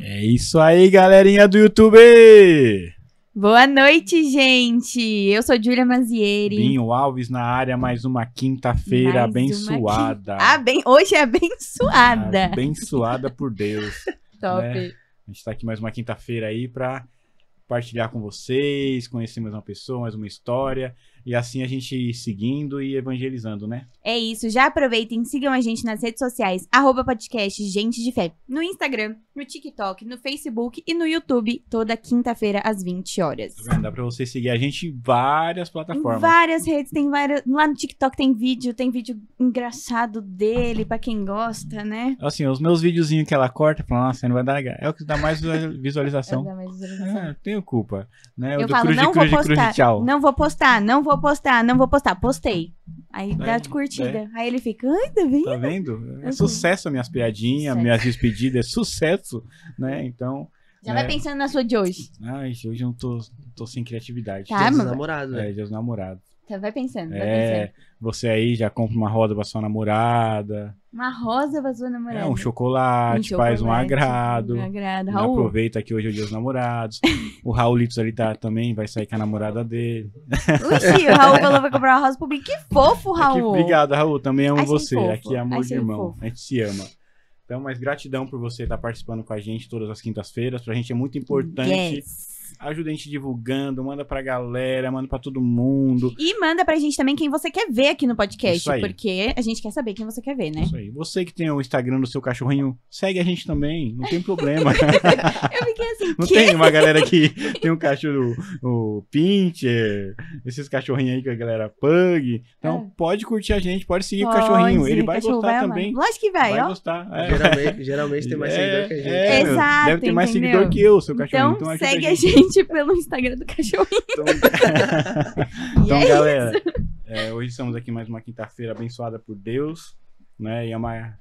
É isso aí, galerinha do YouTube! Boa noite, gente! Eu sou Júlia Mazieri. Binho Alves na área, mais uma quinta-feira abençoada. Hoje é abençoada. Abençoada por Deus. Top. Né? A gente tá aqui mais uma quinta-feira aí pra compartilhar com vocês, conhecer mais uma pessoa, mais uma história. E assim a gente ir seguindo e evangelizando, né? É isso, já aproveitem, sigam a gente nas redes sociais, @podcast Gente de Fé, no Instagram, no TikTok, no Facebook e no YouTube, toda quinta-feira às 20 horas. Tá vendo? Dá pra você seguir a gente em várias plataformas. Em várias redes, tem várias. Lá no TikTok tem vídeo engraçado dele, pra quem gosta, né? Assim, os meus videozinhos que ela corta, fala, nossa, não vai dar. É o que dá mais visualização. Tenho culpa. Né? Eu falo, não vou postar, não vou postar. Postei. Aí dá de curtida. Aí ele fica, ai, tá vendo? Tá vendo? É sucesso as minhas piadinhas, minhas despedidas, é sucesso, né? Então... Já vai pensando na sua de hoje. Ai, hoje eu não tô sem criatividade. Tá, Dia dos namorados, né? Dia dos namorados. Então vai pensando, vai pensando. Você aí já compra uma rosa pra sua namorada. Uma rosa pra sua namorada. Um chocolate, faz um agrado. Raul. Aproveita que hoje é o dia dos namorados. O Raulitos ali também vai sair com a namorada dele. Uxi, o Raul falou que vai comprar uma rosa pro Bim. Que fofo, Raul. Obrigado, Raul. Também amo você. Fofo. Aqui é amor de irmão. Fofo. A gente se ama. Então, mas gratidão por você estar participando com a gente todas as quintas-feiras. Pra gente é muito importante. Yes. Ajuda a gente divulgando, manda pra galera, manda pra todo mundo. E manda pra gente também quem você quer ver aqui no podcast, Isso aí. Porque a gente quer saber quem você quer ver, né? Isso aí. Você que tem o Instagram do seu cachorrinho, segue a gente também, não tem problema. Eu fiquei assim, não tem uma galera que tem um cachorro, o Pincher, esses cachorrinhos aí que a galera Pug. Então pode curtir a gente, pode seguir o cachorrinho, ele vai gostar também. Lógico que vai, ó. Gostar. Geralmente tem mais seguidor que a gente. Exato, deve ter mais entendeu? seguidor que eu, seu cachorrinho. Então segue a gente pelo Instagram do cachorrinho. Então galera, hoje estamos aqui mais uma quinta-feira abençoada por Deus, né? E é uma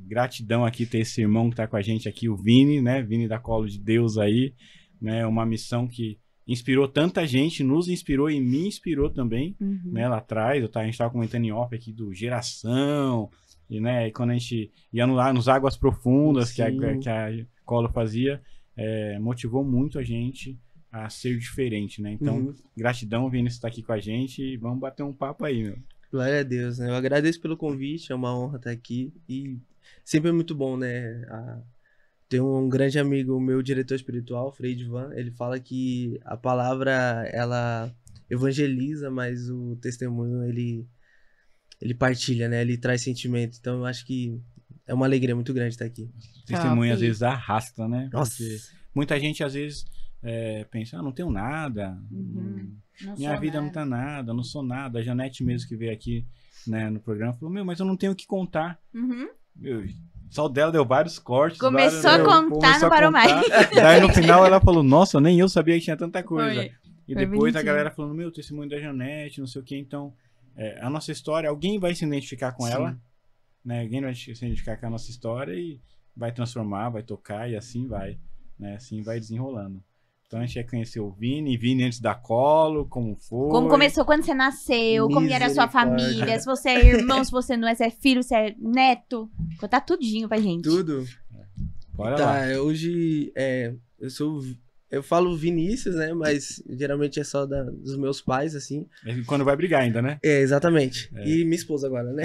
gratidão aqui ter esse irmão que tá com a gente aqui, o Vini, né? Vini da Colo de Deus aí, né? Uma missão que inspirou tanta gente, nos inspirou e me inspirou também, né? Lá atrás, a gente tava comentando em off aqui do Geração, e, né? E quando a gente ia lá nos Águas Profundas que a Colo fazia, motivou muito a gente a ser diferente, né? Então, gratidão, Vini, estar aqui com a gente e vamos bater um papo aí, meu. Glória a Deus, né? Eu agradeço pelo convite, é uma honra estar aqui e sempre é muito bom, né? Tem um grande amigo, meu diretor espiritual, Frei Divan, ele fala que a palavra, ela evangeliza, mas o testemunho, ele partilha, né? Ele traz sentimento, então eu acho que é uma alegria muito grande estar aqui. O testemunho às vezes arrasta, né? Nossa! Porque muita gente às vezes pensa, não tenho nada, minha vida não tá nada, não sou nada. A Janete mesmo que veio aqui, né, no programa falou, mas eu não tenho o que contar. Meu, só o dela deu vários cortes. Começou a contar, não parou mais. Daí no final ela falou, nossa, nem eu sabia que tinha tanta coisa. Foi Depois bonitinho. a galera falando, meu, testemunho da Janete, não sei o que. Então, a nossa história, alguém vai se identificar com ela, né? Alguém vai se identificar com a nossa história e vai transformar, vai tocar e assim vai, né? Assim vai desenrolando. Então a gente ia conhecer o Vini antes da Colo, como foi. Como começou, quando você nasceu, como era a sua família, se você é irmão, se você não é, se é filho, se é neto. Contar tudinho pra gente. Tudo. Bora lá. Hoje eu falo Vinícius, né? Mas geralmente é só dos meus pais, assim. Quando vai brigar ainda, né? Exatamente. E minha esposa agora, né?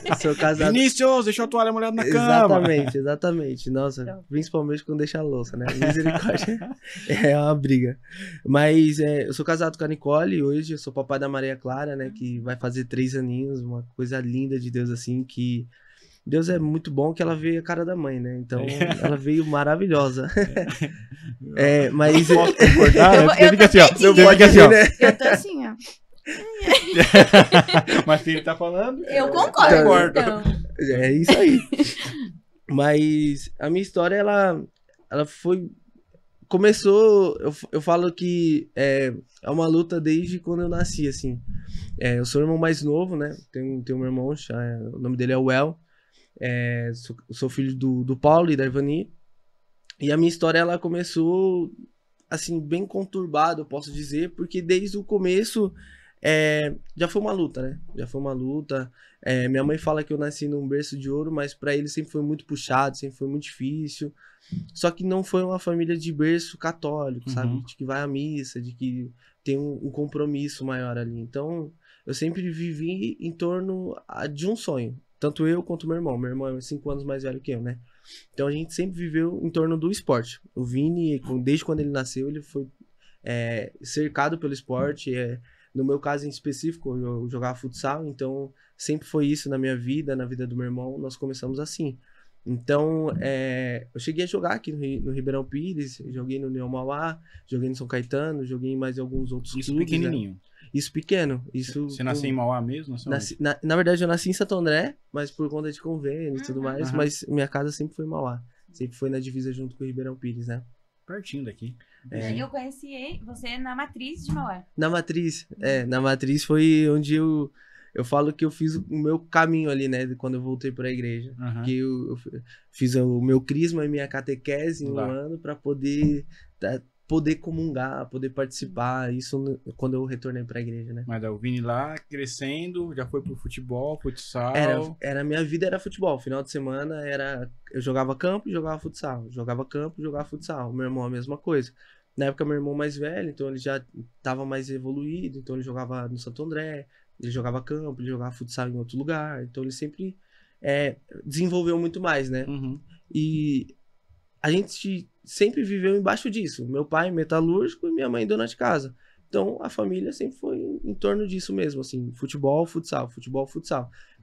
Eu sou casado. Vinícius, deixou a toalha molhada na cama. Exatamente. Nossa, principalmente quando deixa a louça, né? Misericórdia. É uma briga. Mas eu sou casado com a Nicole hoje, eu sou papai da Maria Clara, né? Que vai fazer 3 aninhos, uma coisa linda de Deus, assim, que Deus é muito bom que ela veio a cara da mãe, né? Então, ela veio maravilhosa. Mas... Não posso concordar, né? Eu Fica assim, ó. Fica assim, ó. Eu tô assim, ó. Mas se ele tá falando... Eu concordo. Então. É isso aí. Mas a minha história, ela foi... Começou... Eu falo que é uma luta desde quando eu nasci, assim. Eu sou o irmão mais novo, né? Tenho um irmão, o nome dele é Well. Sou filho do Paulo e da Ivani. E a minha história, ela começou assim, bem conturbada, eu posso dizer, porque desde o começo Já foi uma luta, né? Já foi uma luta. Minha mãe fala que eu nasci num berço de ouro, mas pra ele sempre foi muito puxado, sempre foi muito difícil. Só que não foi uma família de berço católico, sabe? De que vai à missa, de que tem um compromisso maior ali. Então, eu sempre vivi em torno de um sonho. Tanto eu quanto meu irmão. Meu irmão é 5 anos mais velho que eu, né? Então, a gente sempre viveu em torno do esporte. O Vini, desde quando ele nasceu, ele foi cercado pelo esporte. No meu caso em específico, eu jogava futsal, então sempre foi isso na minha vida, na vida do meu irmão, nós começamos assim. Então, eu cheguei a jogar aqui no Ribeirão Pires, joguei no União Mauá, joguei no São Caetano, joguei em mais alguns outros clubes. Isso pequenininho? Né? Isso pequeno. Você nasceu em Mauá mesmo? Na verdade, eu nasci em Santo André, mas por conta de convênio e tudo mais, mas minha casa sempre foi em Mauá. Sempre foi na divisa junto com o Ribeirão Pires, né? Pertinho daqui. Eu conheci você na Matriz de Mauá. Na Matriz foi onde eu falo que eu fiz o meu caminho ali, né? Quando eu voltei pra igreja. Que eu fiz o meu crisma e minha catequese em um ano pra poder comungar, poder participar. Isso quando eu retornei pra igreja, né? Mas o Vini lá, crescendo, já foi pro futebol, futsal. Minha vida era futebol. Final de semana eu jogava campo e jogava futsal. Jogava campo e jogava futsal. Meu irmão, a mesma coisa. Na época, meu irmão mais velho, então ele já tava mais evoluído. Então ele jogava no Santo André, ele jogava campo, ele jogava futsal em outro lugar. Então ele sempre desenvolveu muito mais, né? E a gente sempre viveu embaixo disso. Meu pai metalúrgico e minha mãe dona de casa. Então a família sempre foi em torno disso mesmo, assim, futebol, futsal.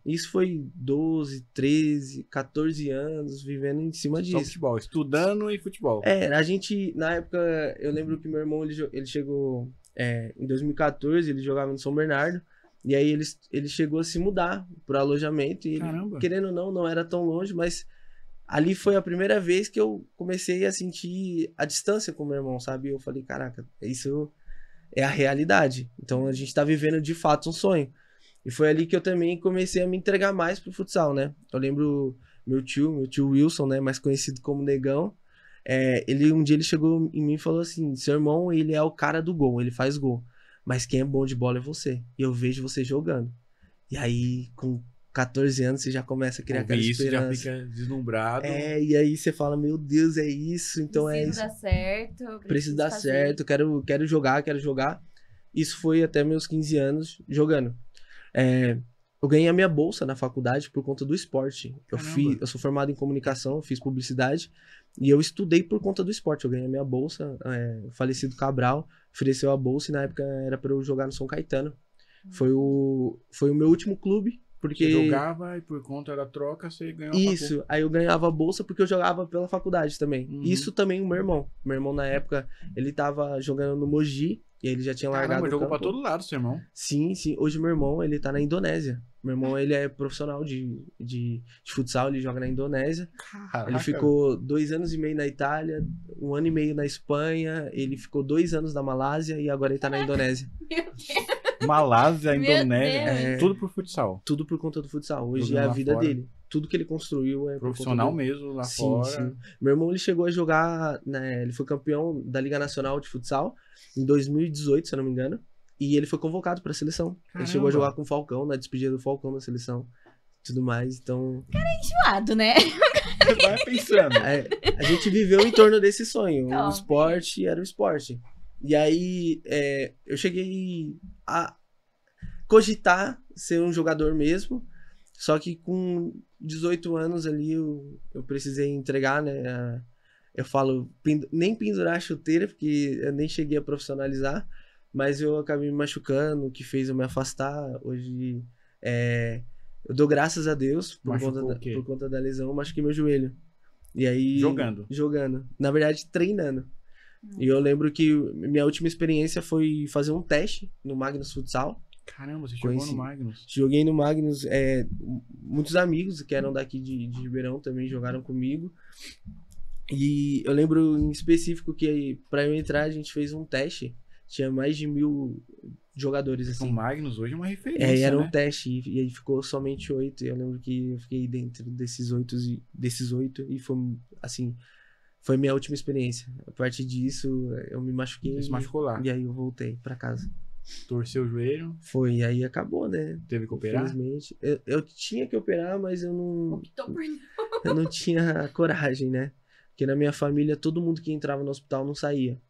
Isso foi 12, 13, 14 anos vivendo em cima disso. Só futebol, estudando e futebol. A gente, na época, eu lembro que meu irmão, ele chegou em 2014, ele jogava no São Bernardo, e aí ele chegou a se mudar pro alojamento, e ele, querendo ou não era tão longe, mas ali foi a primeira vez que eu comecei a sentir a distância com meu irmão, sabe? Eu falei, caraca, isso é a realidade. Então a gente tá vivendo de fato um sonho. E foi ali que eu também comecei a me entregar mais pro futsal, né? Eu lembro meu tio Wilson, né? Mais conhecido como Negão. Um dia ele chegou em mim e falou assim, seu irmão, ele é o cara do gol, ele faz gol. Mas quem é bom de bola é você. E eu vejo você jogando. E aí, com 14 anos, você já começa a criar aquela esperança. Isso já fica deslumbrado. E aí você fala, meu Deus, é isso. Então preciso dar certo. Preciso dar certo, quero jogar. Isso foi até meus 15 anos jogando. Eu ganhei a minha bolsa na faculdade por conta do esporte. Eu sou formado em comunicação, eu fiz publicidade e eu estudei por conta do esporte. Eu ganhei a minha bolsa, o falecido Cabral ofereceu a bolsa e na época era para eu jogar no São Caetano. Foi o meu último clube. Porque você jogava e por conta da troca você ganhava isso, aí eu ganhava a bolsa porque eu jogava pela faculdade também. Isso também o meu irmão. Meu irmão na época, ele tava jogando no Mogi e ele já tinha largado o jogou campo. pra todo lado, seu irmão. Sim. Hoje meu irmão, ele tá na Indonésia. Meu irmão, ele é profissional de futsal, ele joga na Indonésia. Caraca. Ele ficou 2 anos e meio na Itália, 1 ano e meio na Espanha, ele ficou 2 anos na Malásia e agora ele tá na Indonésia. Meu Deus. Malásia, Indonésia, tudo por futsal. Tudo por conta do futsal. Hoje é a vida dele. Tudo que ele construiu é profissional mesmo lá fora. Sim. Meu irmão, ele chegou a jogar, né, ele foi campeão da Liga Nacional de Futsal em 2018, se eu não me engano, e ele foi convocado pra seleção. Caramba. Ele chegou a jogar com o Falcão, na despedida do Falcão da seleção, tudo mais, então... O cara é enjoado, né? Vai pensando. A gente viveu em torno desse sonho. O esporte era o esporte. E aí, eu cheguei a cogitar ser um jogador mesmo, só que com 18 anos ali eu precisei entregar, né? Eu falo, nem pendurar a chuteira, porque eu nem cheguei a profissionalizar, mas eu acabei me machucando, o que fez eu me afastar. Hoje, eu dou graças a Deus por conta da lesão, eu machuquei meu joelho. E aí, jogando. Na verdade, treinando. E eu lembro que minha última experiência foi fazer um teste no Magnus Futsal. Caramba, você jogou no Magnus? Joguei no Magnus. Muitos amigos que eram daqui de Ribeirão também jogaram comigo. E eu lembro em específico que pra eu entrar a gente fez um teste. Tinha mais de 1000 jogadores, assim. O Magnus hoje é uma referência, era né? um teste e aí ficou somente 8. Eu lembro que eu fiquei dentro desses 8 e foi, assim... Foi minha última experiência. A partir disso, eu me machuquei. Você se machucou lá. E aí eu voltei pra casa. torceu o joelho, Foi, e aí acabou, né? teve que operar. Infelizmente. Eu tinha que operar, mas eu não, Optou por não. eu não tinha coragem, né? Porque na minha família, todo mundo que entrava no hospital não saía.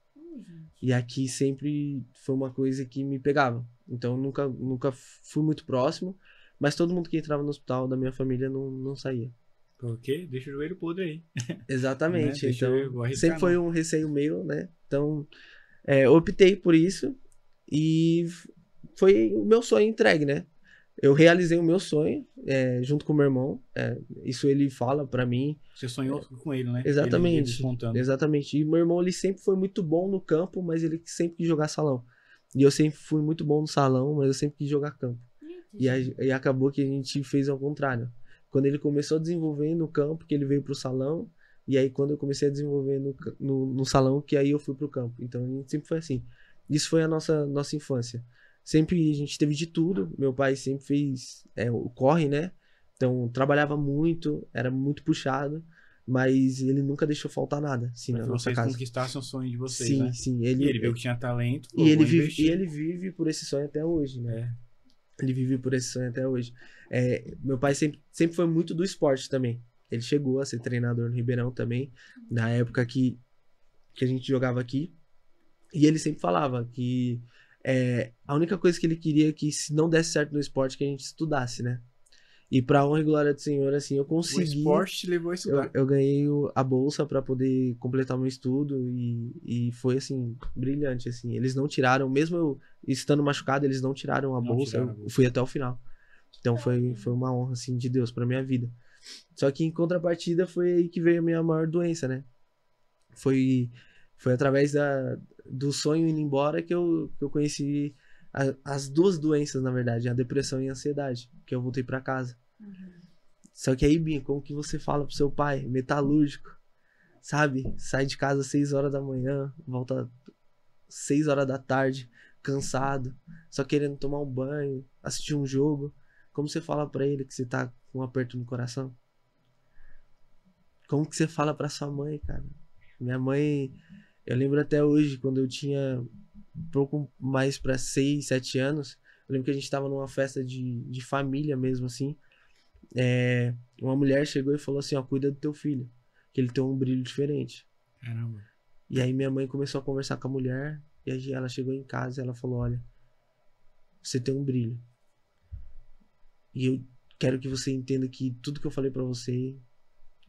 E aqui sempre foi uma coisa que me pegava. Então, nunca fui muito próximo, mas todo mundo que entrava no hospital da minha família não saía. Porque deixa o joelho podre aí. Exatamente. Né? Deixa eu Então, arriscar, sempre foi um receio meu, né? Então, eu optei por isso e foi o meu sonho entregue, né? Eu realizei o meu sonho junto com o meu irmão. Isso ele fala pra mim. Você sonhou com ele, né? Exatamente. Ele despontando. Exatamente. E meu irmão, ele sempre foi muito bom no campo, mas ele sempre quis jogar salão. E eu sempre fui muito bom no salão, mas eu sempre quis jogar campo. E acabou que a gente fez ao contrário. Quando ele começou a desenvolver no campo, que ele veio pro salão. E aí quando eu comecei a desenvolver no salão, que aí eu fui pro campo. Então a gente sempre foi assim. Isso foi a nossa infância. Sempre a gente teve de tudo. Meu pai sempre fez o corre, né? Então trabalhava muito, era muito puxado. Mas ele nunca deixou faltar nada, assim, Pra na que nossa vocês casa. conquistassem o sonho de vocês, Sim, né? sim. E ele viu que tinha talento, E ele investir. vive por esse sonho até hoje, né? Ele vive por esse sonho até hoje. Meu pai sempre foi muito do esporte também. Ele chegou a ser treinador no Ribeirão também, na época que a gente jogava aqui. E ele sempre falava que a única coisa que ele queria é que, se não desse certo no esporte, que a gente estudasse, né? E pra honra e glória do Senhor, assim, eu O consegui. esporte te levou a estudar. Eu ganhei a bolsa pra poder completar meu estudo e foi, assim, brilhante, assim. Eles não tiraram, mesmo eu estando machucado, eles não tiraram a bolsa. Eu fui até o final. Então foi uma honra, assim, de Deus pra minha vida. Só que em contrapartida foi aí que veio a minha maior doença, né? Foi através do sonho indo embora que eu conheci as duas doenças, na verdade, a depressão e a ansiedade, que eu voltei pra casa. Só que aí, Binho, como que você fala pro seu pai, metalúrgico, sabe? Sai de casa às 6 horas da manhã, volta 6 horas da tarde, cansado, só querendo tomar um banho, assistir um jogo. Como você fala pra ele que você tá com um aperto no coração? Como que você fala pra sua mãe, cara? Minha mãe, eu lembro até hoje, quando eu tinha um pouco mais pra 6, 7 anos, eu lembro que a gente tava numa festa de família mesmo, assim. Uma mulher chegou e falou assim, ó, cuida do teu filho, que ele tem um brilho diferente. Caramba. E aí minha mãe começou a conversar com a mulher, e aí ela chegou em casa e ela falou, olha, você tem um brilho. E eu quero que você entenda que tudo que eu falei pra você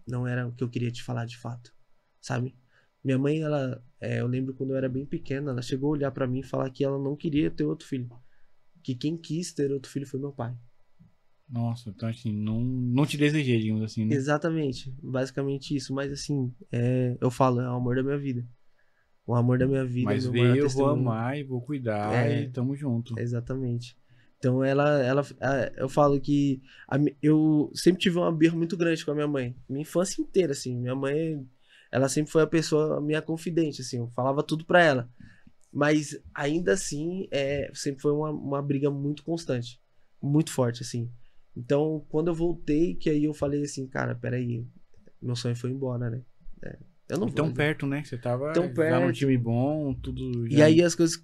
não era o que eu queria te falar de fato, sabe? Minha mãe, eu lembro quando eu era bem pequena, ela chegou a olhar pra mim e falar que ela não queria ter outro filho. Que quem quis ter outro filho foi meu pai. Nossa, então assim, não te desejei, digamos assim, né? Exatamente, basicamente isso. Mas assim, eu falo, é o amor da minha vida. O amor da minha vida, Mas meu maior eu vou testemunho. amar e vou cuidar e tamo junto. Exatamente. Então eu falo que eu sempre tive uma birra muito grande com a minha mãe. Minha infância inteira, assim. Minha mãe, ela sempre foi a minha confidente, assim. Eu falava tudo pra ela. Mas ainda assim, sempre foi uma briga muito constante. Muito forte, assim. Então, quando eu voltei, que aí eu falei assim, cara, peraí, meu sonho foi embora, né? Eu não Tão vou, perto, né? Você tava tão já num perto. time bom, tudo já... E aí as coisas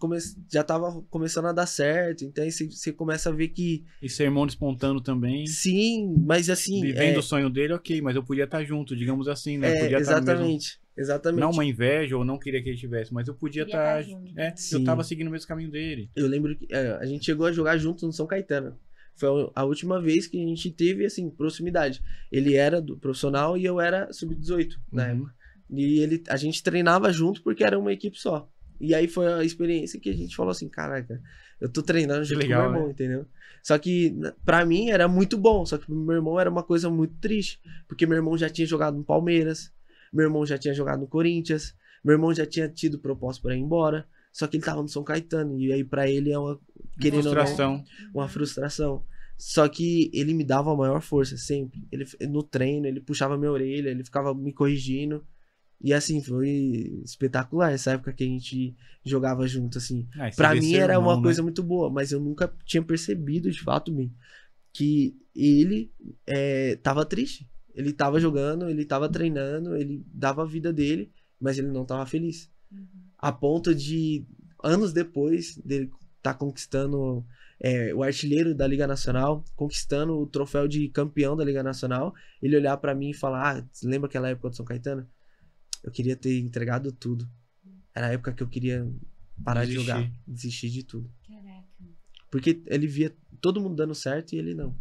já tava começando a dar certo. Então aí você começa a ver que... E seu irmão despontando também. Sim, mas assim... Vivendo o sonho dele, ok, mas eu podia estar junto, digamos assim, né? Podia estar no mesmo... Exatamente. Não uma inveja, ou não queria que ele tivesse, mas eu podia estar... eu tava seguindo o mesmo caminho dele. Eu lembro que a gente chegou a jogar junto no São Caetano. Foi a última vez que a gente teve, assim, proximidade. Ele era do profissional e eu era sub-18 na época. E a gente treinava junto porque era uma equipe só. E aí foi a experiência que a gente falou assim, caraca, eu tô treinando junto com meu irmão, né? Entendeu? Só que pra mim era muito bom, só que pro meu irmão era uma coisa muito triste. Porque meu irmão já tinha jogado no Palmeiras, meu irmão já tinha jogado no Corinthians, meu irmão já tinha tido proposta pra ir embora, só que ele tava no São Caetano. E aí pra ele é uma frustração. Só que ele me dava a maior força, sempre. Ele, no treino, ele puxava minha orelha, ele ficava me corrigindo. E assim, foi espetacular essa época que a gente jogava junto, assim. Pra mim era uma coisa muito boa, mas eu nunca tinha percebido, de fato, que ele tava triste. Ele tava jogando, ele tava treinando, ele dava a vida dele, mas ele não tava feliz. A ponto de, anos depois dele tá conquistando o artilheiro da Liga Nacional, conquistando o troféu de campeão da Liga Nacional, ele olhar pra mim e falar, lembra aquela época do São Caetano? Eu queria ter entregado tudo. Era a época que eu queria parar de jogar, desistir de tudo. Caraca. Porque ele via todo mundo dando certo e ele não.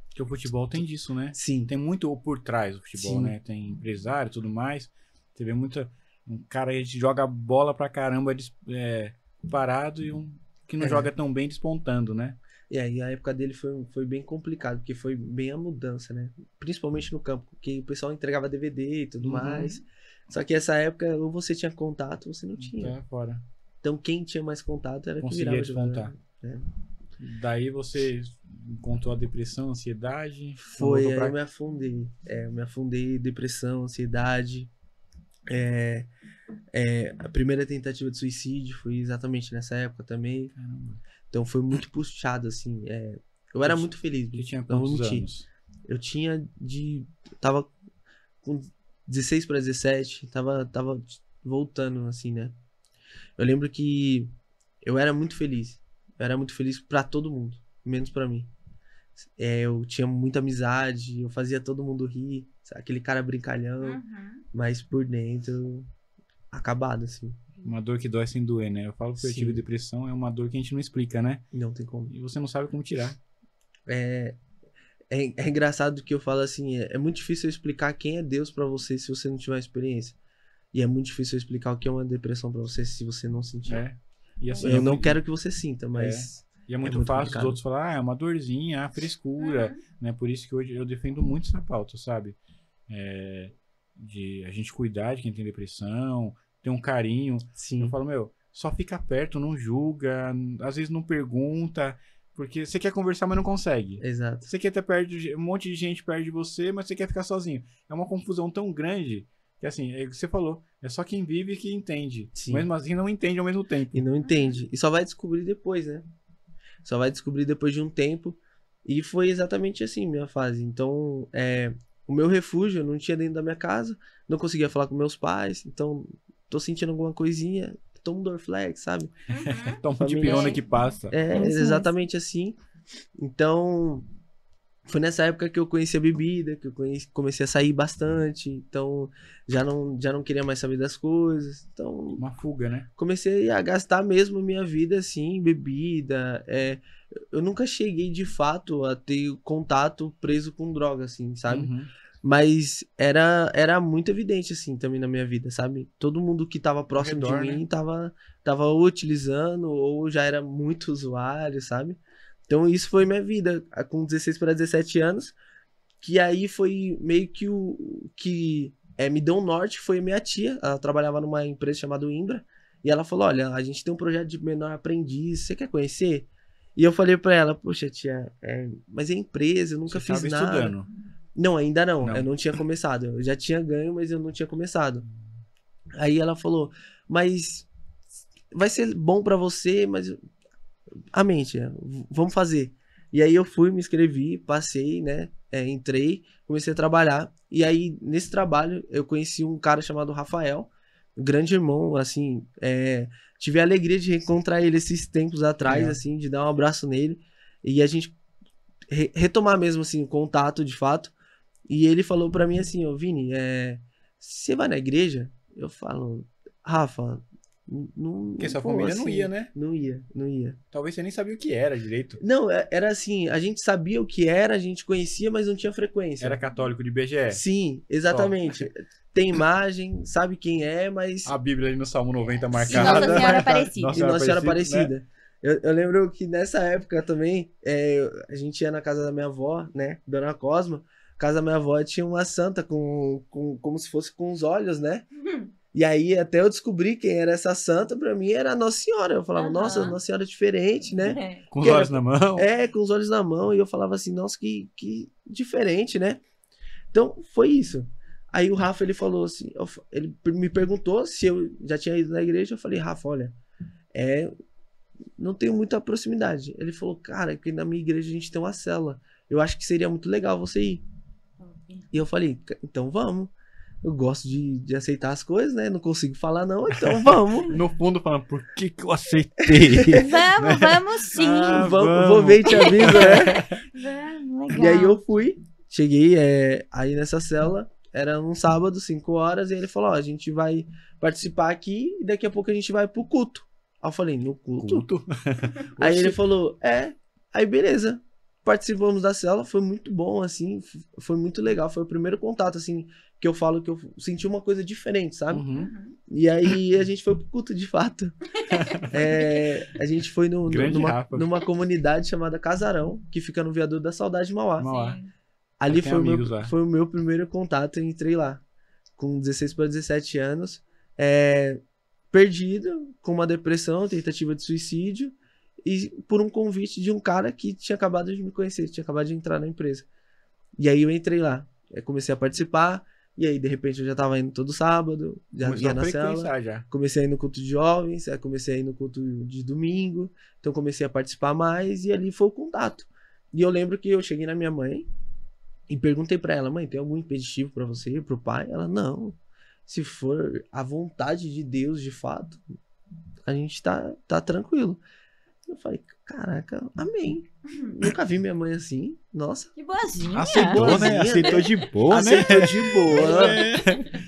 Porque o futebol tem disso, né? Sim. Tem muito por trás do futebol, Sim. né? Tem empresário e tudo mais. Você vê um cara que joga bola pra caramba parado e um que não joga tão bem despontando, né? E aí a época dele foi bem complicado, porque foi bem a mudança, né? Principalmente no campo, porque o pessoal entregava DVD e tudo mais. Só que essa época, ou você tinha contato, ou você não tinha. Tá fora. Então quem tinha mais contato era quem Conseguia virava despontar. jogador, né? Daí você encontrou a depressão, a ansiedade. Foi, aí eu me afundei. Eu me afundei, depressão, ansiedade. A primeira tentativa de suicídio foi exatamente nessa época também. Caramba. Então foi muito puxado, assim. Eu era muito feliz. Você tinha não vou quantos mentir. anos? Eu tinha tava com 16 para 17, tava voltando, assim, né? Eu lembro que eu era muito feliz. Eu era muito feliz pra todo mundo, menos pra mim. Eu tinha muita amizade, eu fazia todo mundo rir, sabe? Aquele cara brincalhão, mas por dentro, acabado, assim. Uma dor que dói sem doer, né? Eu falo que eu tive depressão, é uma dor que a gente não explica, né? Não tem como. E você não sabe como tirar. É engraçado que eu falo assim, é muito difícil eu explicar quem é Deus pra você se você não tiver experiência. E é muito difícil eu explicar o que é uma depressão pra você se você não sentir. E assim, eu não quero que você sinta, mas... E é muito fácil complicado. os outros falar, é uma dorzinha, frescura, né? Por isso que hoje eu defendo muito essa pauta, sabe? De a gente cuidar de quem tem depressão, ter um carinho. Sim. Eu falo, só fica perto, não julga, às vezes não pergunta, porque você quer conversar, mas não consegue. Exato. Você quer ter perto de um monte de gente perto de você, mas você quer ficar sozinho. É uma confusão tão grande que, assim, é o que você falou, é só quem vive que entende. Sim. Mesmo assim, não entende ao mesmo tempo. E não entende. E só vai descobrir depois, né? Só vai descobrir depois de um tempo. E foi exatamente assim minha fase. Então, o meu refúgio eu não tinha dentro da minha casa, não conseguia falar com meus pais, então tô sentindo alguma coisinha, tomo um Dorflex, sabe? Toma de pirona que passa. Exatamente assim. Então, foi nessa época que eu conheci a bebida, que eu comecei a sair bastante, então já não queria mais saber das coisas. Então, uma fuga, né? comecei a gastar mesmo minha vida assim, bebida. Eu nunca cheguei de fato a ter contato preso com droga, assim, sabe? Mas era muito evidente, assim, também na minha vida, sabe? Todo mundo que tava próximo de mim, né? tava ou utilizando ou já era muito usuário, sabe? Então isso foi minha vida, com 16 para 17 anos, que aí foi meio que o que me deu um norte, foi minha tia, ela trabalhava numa empresa chamada Imbra, e ela falou, olha, a gente tem um projeto de menor aprendiz, você quer conhecer? E eu falei pra ela, poxa tia, mas é empresa, eu nunca fiz nada. Estudando. Não, ainda não, eu não tinha começado, eu já tinha ganho, mas eu não tinha começado. Aí ela falou, mas vai ser bom pra você, mas vamos fazer. E aí eu fui, me inscrevi, passei, né, entrei, comecei a trabalhar, e aí nesse trabalho eu conheci um cara chamado Rafael, um grande irmão, assim, tive a alegria de reencontrar ele esses tempos atrás, assim, de dar um abraço nele, e a gente retomar mesmo, assim, o contato de fato. E ele falou pra mim assim, Vini, você vai na igreja? Eu falo, Rafa, não. Porque sua família não ia, né? Não ia. Talvez você nem sabia o que era direito. Não, era assim, a gente sabia o que era, a gente conhecia, mas não tinha frequência. Era católico de IBGE? Sim, exatamente. Tem imagem, sabe quem é, mas... A Bíblia ali no Salmo 90 marcada. Nossa Senhora Aparecida. Nossa Senhora Aparecida. Né? Eu lembro que nessa época também, a gente ia na casa da minha avó, né, Dona Cosma. A casa da minha avó tinha uma santa como se fosse com os olhos, né? E aí até eu descobri quem era essa santa, pra mim era a Nossa Senhora. Eu falava, nossa, Nossa Senhora é diferente, né? Com os olhos na mão? Com os olhos na mão. E eu falava assim, nossa, que diferente, né? Então, foi isso. Aí o Rafa, ele falou assim, ele me perguntou se eu já tinha ido na igreja. Eu falei, Rafa, olha, não tenho muita proximidade. Ele falou, cara, que na minha igreja a gente tem uma célula. Eu acho que seria muito legal você ir. E eu falei, então vamos. eu gosto de aceitar as coisas, né? Não consigo falar não, então vamos. No fundo, falando, por que que eu aceitei? Vamos sim. Ah, Vou ver e te aviso, né? Vamos, legal. E aí eu fui, cheguei aí nessa célula, era um sábado, 5 horas, e ele falou, ó, a gente vai participar aqui e daqui a pouco a gente vai pro culto. Aí eu falei, no culto? Culto? Aí Oxi. ele falou, aí beleza. Participamos da célula, foi muito bom, assim, foi muito legal, foi o primeiro contato, assim, que eu falo que eu senti uma coisa diferente, sabe? Uhum. E aí a gente foi pro culto, de fato. A gente foi Grande Rafa. numa comunidade chamada Casarão, que fica no Viaduto da Saudade, Mauá. Mauá. Sim. Ali tem foi amigos lá. foi o meu primeiro contato, eu entrei lá, com 16 para 17 anos, perdido, com uma depressão, tentativa de suicídio, e por um convite de um cara que tinha acabado de me conhecer, tinha acabado de entrar na empresa. E aí eu entrei lá, comecei a participar, e aí de repente eu já tava indo todo sábado, já Começou ia a na cela, frequenciar já. comecei a ir no culto de jovens, aí comecei a ir no culto de domingo, então comecei a participar mais, e ali foi o contato. E eu lembro que eu cheguei na minha mãe, e perguntei pra ela, mãe, tem algum impeditivo pra você, pro pai? Ela, não, se for a vontade de Deus de fato, a gente tá tranquilo. Eu falei, caraca, amém. Nunca vi minha mãe assim. Nossa. Que boazinha. Aceitou, né? Boazinha, Aceitou né? de boa, Aceitou de boa. né?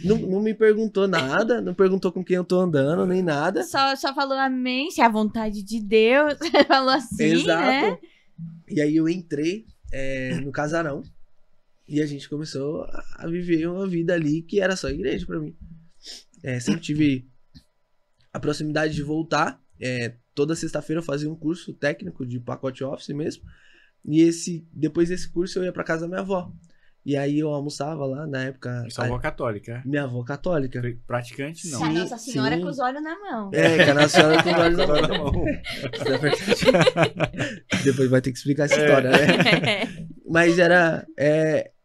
Não me perguntou nada. Não perguntou com quem eu tô andando, nem nada. Só falou amém, se é a vontade de Deus. Falou assim, Exato. né? E aí eu entrei no casarão. E a gente começou a viver uma vida ali que era só igreja pra mim. Sempre tive a proximidade de voltar. Toda sexta-feira eu fazia um curso técnico de pacote office mesmo. E depois desse curso eu ia pra casa da minha avó. E aí eu almoçava lá, na época... Sua avó católica. Minha avó católica. Praticante, não. Com a Sim, Nossa Senhora sim. com os olhos na mão. Que a Nossa Senhora com os olhos na Agora mão. não. Isso é verdade. Depois vai ter que explicar essa história, né? Mas era...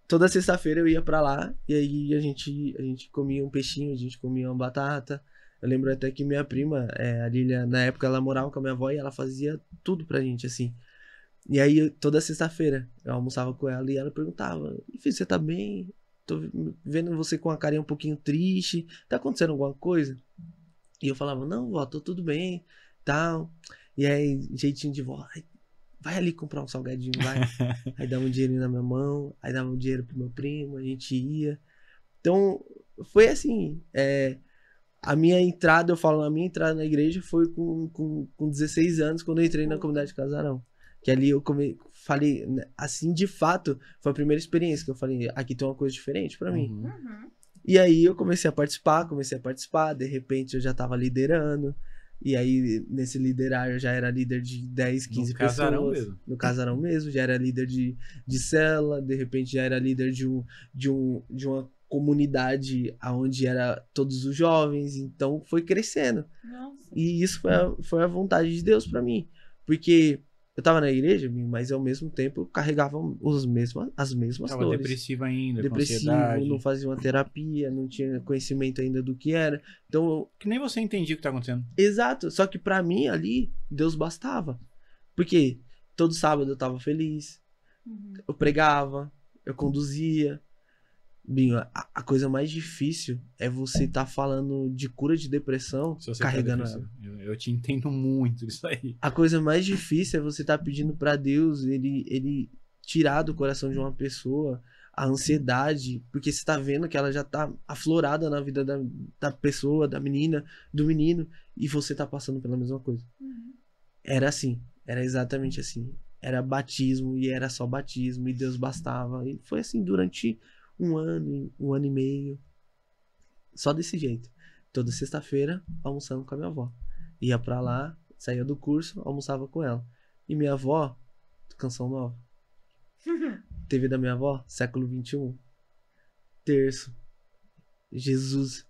toda sexta-feira eu ia pra lá. E aí a gente comia um peixinho, a gente comia uma batata. Eu lembro até que minha prima, a Lilia, na época ela morava com a minha avó e ela fazia tudo pra gente, assim. E aí, toda sexta-feira, eu almoçava com ela e ela perguntava, filho, você tá bem? Tô vendo você com a carinha um pouquinho triste, tá acontecendo alguma coisa? E eu falava, não, vó, tô tudo bem, tal. E aí, jeitinho de vó, vai ali comprar um salgadinho, vai. Aí dava um dinheirinho na minha mão, aí dava um dinheiro pro meu primo, a gente ia. Então, foi assim, a minha entrada na igreja foi com 16 anos, quando eu entrei na comunidade de Casarão. Que ali eu falei, assim, de fato, foi a primeira experiência que eu falei, aqui tem uma coisa diferente pra mim. Uhum. Uhum. E aí eu comecei a participar, de repente eu já tava liderando, e aí nesse liderar eu já era líder de 10, 15 No casarão pessoas. mesmo. No casarão mesmo, já era líder de célula, de repente já era líder de uma comunidade onde era todos os jovens, então foi crescendo. Nossa. E isso foi a vontade de Deus pra mim, porque eu tava na igreja, mas ao mesmo tempo eu carregava as mesmas Tava dores. depressivo ainda, com Depressivo, ansiedade. não fazia uma terapia, não tinha conhecimento ainda do que era. Então, Que nem você entendia o que tá acontecendo. exato, só que pra mim ali, Deus bastava. Porque todo sábado eu tava feliz, Uhum. eu pregava, eu conduzia. Binho, a coisa mais difícil é você tá falando de cura de depressão, Se você carregando tá ela. depressivo. Eu te entendo muito isso aí. A coisa mais difícil é você tá pedindo pra Deus ele tirar do coração de uma pessoa a ansiedade, porque você tá vendo que ela já tá aflorada na vida da pessoa, da menina, do menino, e você tá passando pela mesma coisa. Uhum. Era assim, era exatamente assim. Era batismo e era só batismo e Deus bastava. E foi assim durante um ano e meio. Só desse jeito. Toda sexta-feira, almoçando com a minha avó. Ia pra lá, saía do curso, almoçava com ela. E minha avó, canção nova. TV da minha avó, século XXI. Terço. Jesus.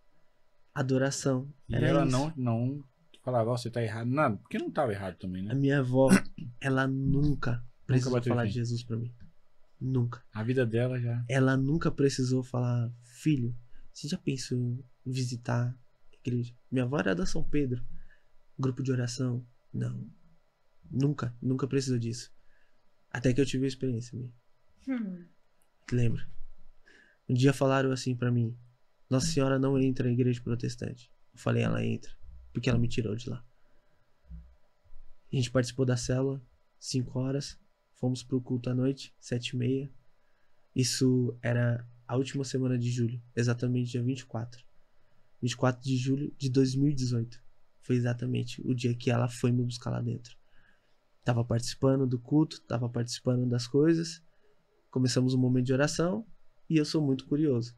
Adoração. E Era ela isso. não falava, ó, você tá errado. Não, porque não tava errado também, A né? minha avó, ela nunca precisou bateu falar de de frente. Jesus pra mim. Nunca. A vida dela já... Ela nunca precisou falar, filho, você já pensou em visitar a igreja? Minha avó era da São Pedro. Grupo de oração. Não. Nunca precisou disso. Até que eu tive a experiência, minha. Hum. Lembra? Um dia falaram assim pra mim, Nossa Senhora não entra em igreja protestante. Eu falei, ela entra, porque ela me tirou de lá. A gente participou da célula, 5 horas, fomos pro culto à noite, 7h30. Isso era a última semana de julho, exatamente dia 24. 24 de julho de 2018. Foi exatamente o dia que ela foi me buscar lá dentro. Tava participando do culto, tava participando das coisas. Começamos um momento de oração e eu sou muito curioso.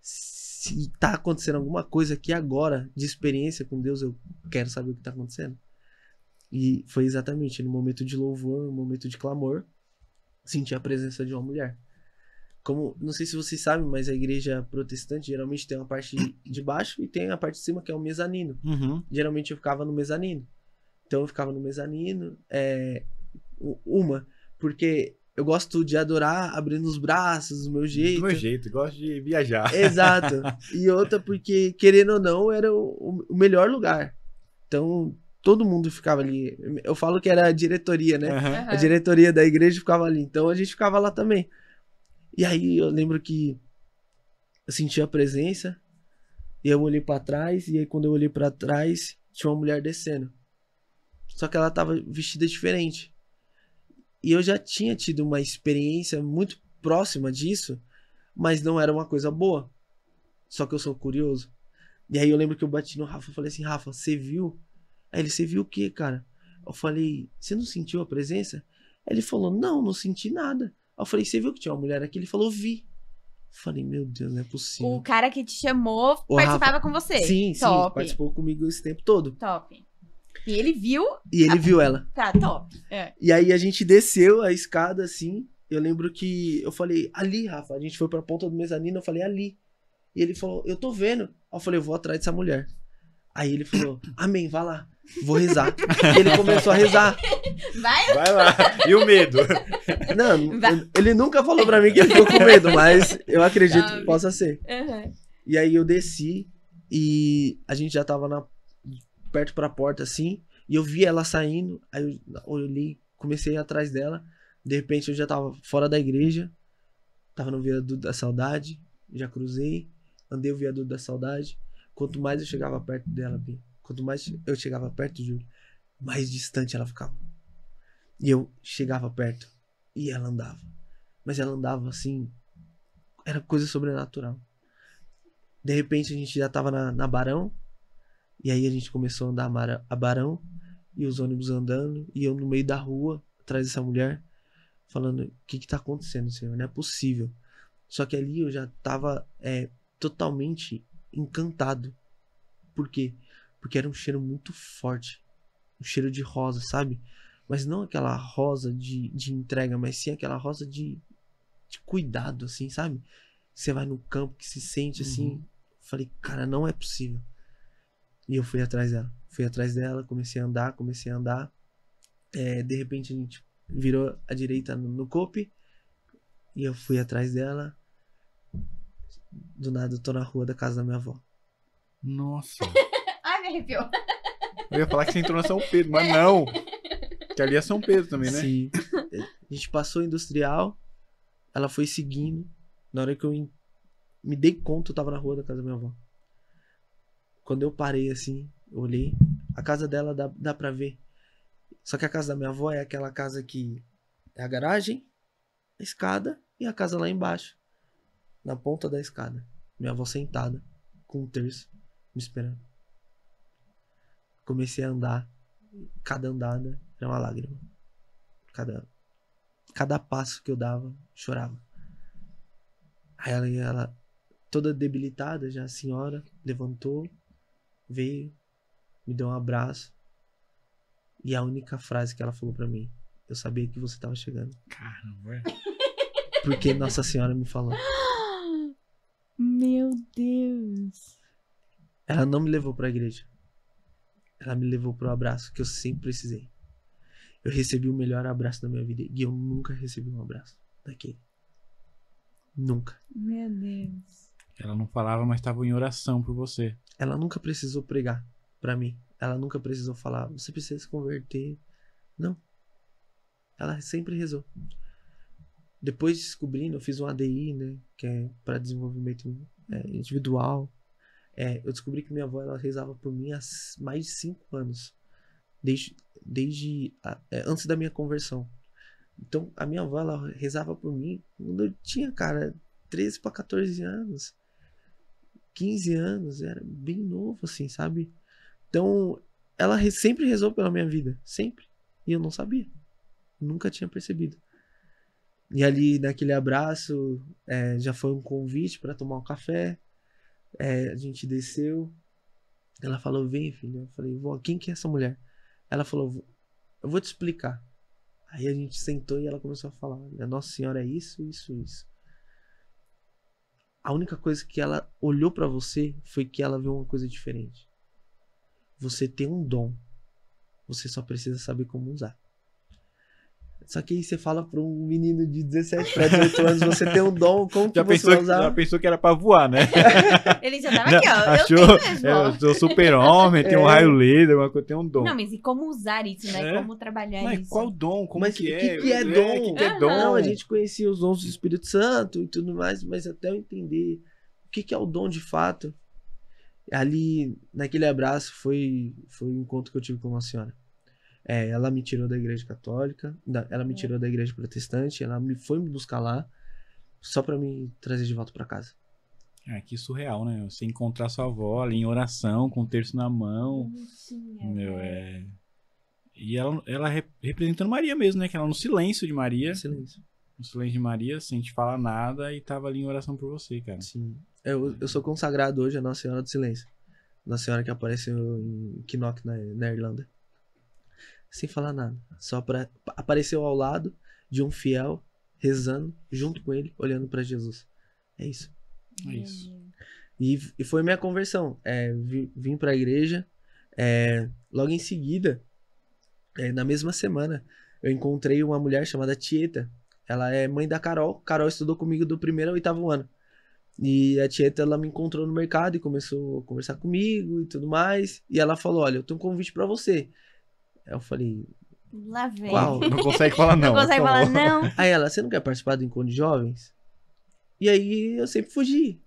Se tá acontecendo alguma coisa aqui agora de experiência com Deus, eu quero saber o que tá acontecendo. E foi exatamente no momento de louvor, no momento de clamor, senti a presença de uma mulher. Como, não sei se vocês sabem, mas a igreja protestante geralmente tem uma parte de baixo e tem a parte de cima que é o mezanino. Uhum. Geralmente eu ficava no mezanino. Então eu ficava no mezanino, porque eu gosto de adorar abrindo os braços, do meu jeito. Do meu jeito, gosto de viajar. Exato. E outra porque, querendo ou não, era o melhor lugar. Então, todo mundo ficava ali. Eu falo que era a diretoria, né? Uhum. A diretoria da igreja ficava ali. Então, a gente ficava lá também. E aí, eu lembro que eu senti a presença. E eu olhei pra trás. E aí, quando eu olhei pra trás, tinha uma mulher descendo. Só que ela tava vestida diferente. E eu já tinha tido uma experiência muito próxima disso, mas não era uma coisa boa. Só que eu sou curioso. E aí eu lembro que eu bati no Rafa e falei assim, Rafa, você viu? Aí ele, você viu o quê, cara? Eu falei, você não sentiu a presença? Aí ele falou, não senti nada. Aí eu falei, você viu que tinha uma mulher aqui? Ele falou, vi. Eu falei, meu Deus, não é possível. O cara que te chamou O participava Rafa- com você. Sim, Top. participou comigo esse tempo todo. Top. E ele viu. E ele viu ela. Tá, top. É. E aí a gente desceu a escada assim. Eu lembro que eu falei, ali, Rafa. A gente foi pra ponta do mezanino, eu falei, ali. E ele falou, eu tô vendo. Aí eu falei, eu vou atrás dessa mulher. Aí ele falou, amém, vá lá. Vou rezar. E ele começou a rezar. Vai. Vai lá. E o medo? Não, Vai. ele nunca falou pra mim que ele ficou com medo, mas eu acredito que possa ser. Uhum. E aí eu desci e a gente já tava perto pra porta assim. E eu vi ela saindo. Aí eu olhei, comecei a ir atrás dela. De repente eu já tava fora da igreja. Tava no viaduto da saudade. Já cruzei. Andei o viaduto da saudade. Quanto mais eu chegava perto dela, Bi, quanto mais eu chegava perto de Júlia, mais distante ela ficava. E eu chegava perto. E ela andava. Mas ela andava assim. Era coisa sobrenatural. De repente a gente já tava na Barão. E aí a gente começou a andar a Barão. E os ônibus andando. E eu no meio da rua, atrás dessa mulher. Falando, o que tá acontecendo, Senhor? Não é possível. Só que ali eu já tava totalmente encantado. Por quê? Porque era um cheiro muito forte. Um cheiro de rosa, sabe? Mas não aquela rosa de entrega, mas sim aquela rosa de cuidado, assim, sabe? Você vai no campo que se sente assim. Falei, cara, não é possível. E eu fui atrás dela. Fui atrás dela, comecei a andar. De repente a gente virou à direita no Cope. E eu fui atrás dela. Do nada eu tô na rua da casa da minha avó. Nossa. Ai, me arrepiou. Eu ia falar que você entrou na São Pedro, mas não. Que ali é São Pedro também, né? Sim. A gente passou industrial. Ela foi seguindo. Na hora que eu me dei conta, eu tava na rua da casa da minha avó. Quando eu parei assim, eu olhei. A casa dela dá pra ver. Só que a casa da minha avó é aquela casa que é a garagem, a escada e a casa lá embaixo. Na ponta da escada. Minha avó sentada, com um terço, me esperando. Comecei a andar. Cada andada era uma lágrima. Cada passo que eu dava, chorava. Aí ela toda debilitada, já a senhora, levantou, veio, me deu um abraço. E a única frase que ela falou pra mim, eu sabia que você tava chegando. Caramba. Porque Nossa Senhora me falou. Meu Deus. Ela não me levou pra igreja. Ela me levou pro abraço que eu sempre precisei. Eu recebi o melhor abraço da minha vida. E eu nunca recebi um abraço daquele. Nunca. Meu Deus. Ela não falava, mas estava em oração por você. Ela nunca precisou pregar pra mim. Ela nunca precisou falar, você precisa se converter. Não. Ela sempre rezou. Depois descobrindo, eu fiz um ADI, né? Que é pra desenvolvimento individual. Eu descobri que minha avó, ela rezava por mim há mais de 5 anos. Desde antes da minha conversão. Então, a minha avó, ela rezava por mim quando eu tinha, cara, 13 para 14 anos. 15 anos, era bem novo, assim, sabe? Então, ela sempre rezou pela minha vida, sempre. E eu não sabia. Nunca tinha percebido. E ali, naquele abraço, já foi um convite para tomar um café. A gente desceu. Ela falou, vem, filho. Eu falei, vó, quem que é essa mulher? Ela falou, eu vou te explicar. Aí a gente sentou e ela começou a falar, a Nossa Senhora é isso, isso, isso. A única coisa que ela olhou pra você foi que ela viu uma coisa diferente. Você tem um dom. Você só precisa saber como usar. Só que aí você fala pra um menino de 17 para 18 anos, você tem um dom, como que você vai usar? Já pensou que era pra voar, né? Ele já tava aqui, ó. Achou, eu tenho mesmo, ó. eu sou super-homem, tenho um raio laser, alguma coisa, tenho um dom. Não, mas e como usar isso, né? Como trabalhar Mas isso? qual dom? Como Mas que o é? que é dom? O que é dom? Não, a gente conhecia os dons do Espírito Santo e tudo mais, mas até eu entender o que é o dom de fato, ali, naquele abraço, foi o encontro que eu tive com Nossa Senhora. Ela me tirou da igreja católica, ela me tirou da igreja protestante, ela foi me buscar lá, só pra me trazer de volta pra casa. Que surreal, né? Você encontrar sua avó ali em oração, com o terço na mão. Meu, E ela representando Maria mesmo, né? Que ela no silêncio de Maria. Silêncio. No silêncio de Maria, sem te falar nada, e tava ali em oração por você, cara. Sim. Eu sou consagrado hoje a Nossa Senhora do Silêncio. Nossa Senhora que apareceu em Knock, na Irlanda. Sem falar nada. Só apareceu ao lado de um fiel, rezando, junto com ele, olhando pra Jesus. É isso. É isso. E foi minha conversão. Vim pra igreja. Logo em seguida, na mesma semana, eu encontrei uma mulher chamada Tieta. Ela é mãe da Carol. Carol estudou comigo do 1º ao 8º ano. E a Tieta, ela me encontrou no mercado e começou a conversar comigo e tudo mais. E ela falou, olha, eu tenho um convite pra você. Aí eu falei, lá vem. qual? Não consegue falar não. Não consegue falar não. Aí ela, você não quer participar do encontro de jovens? E aí eu sempre fugi.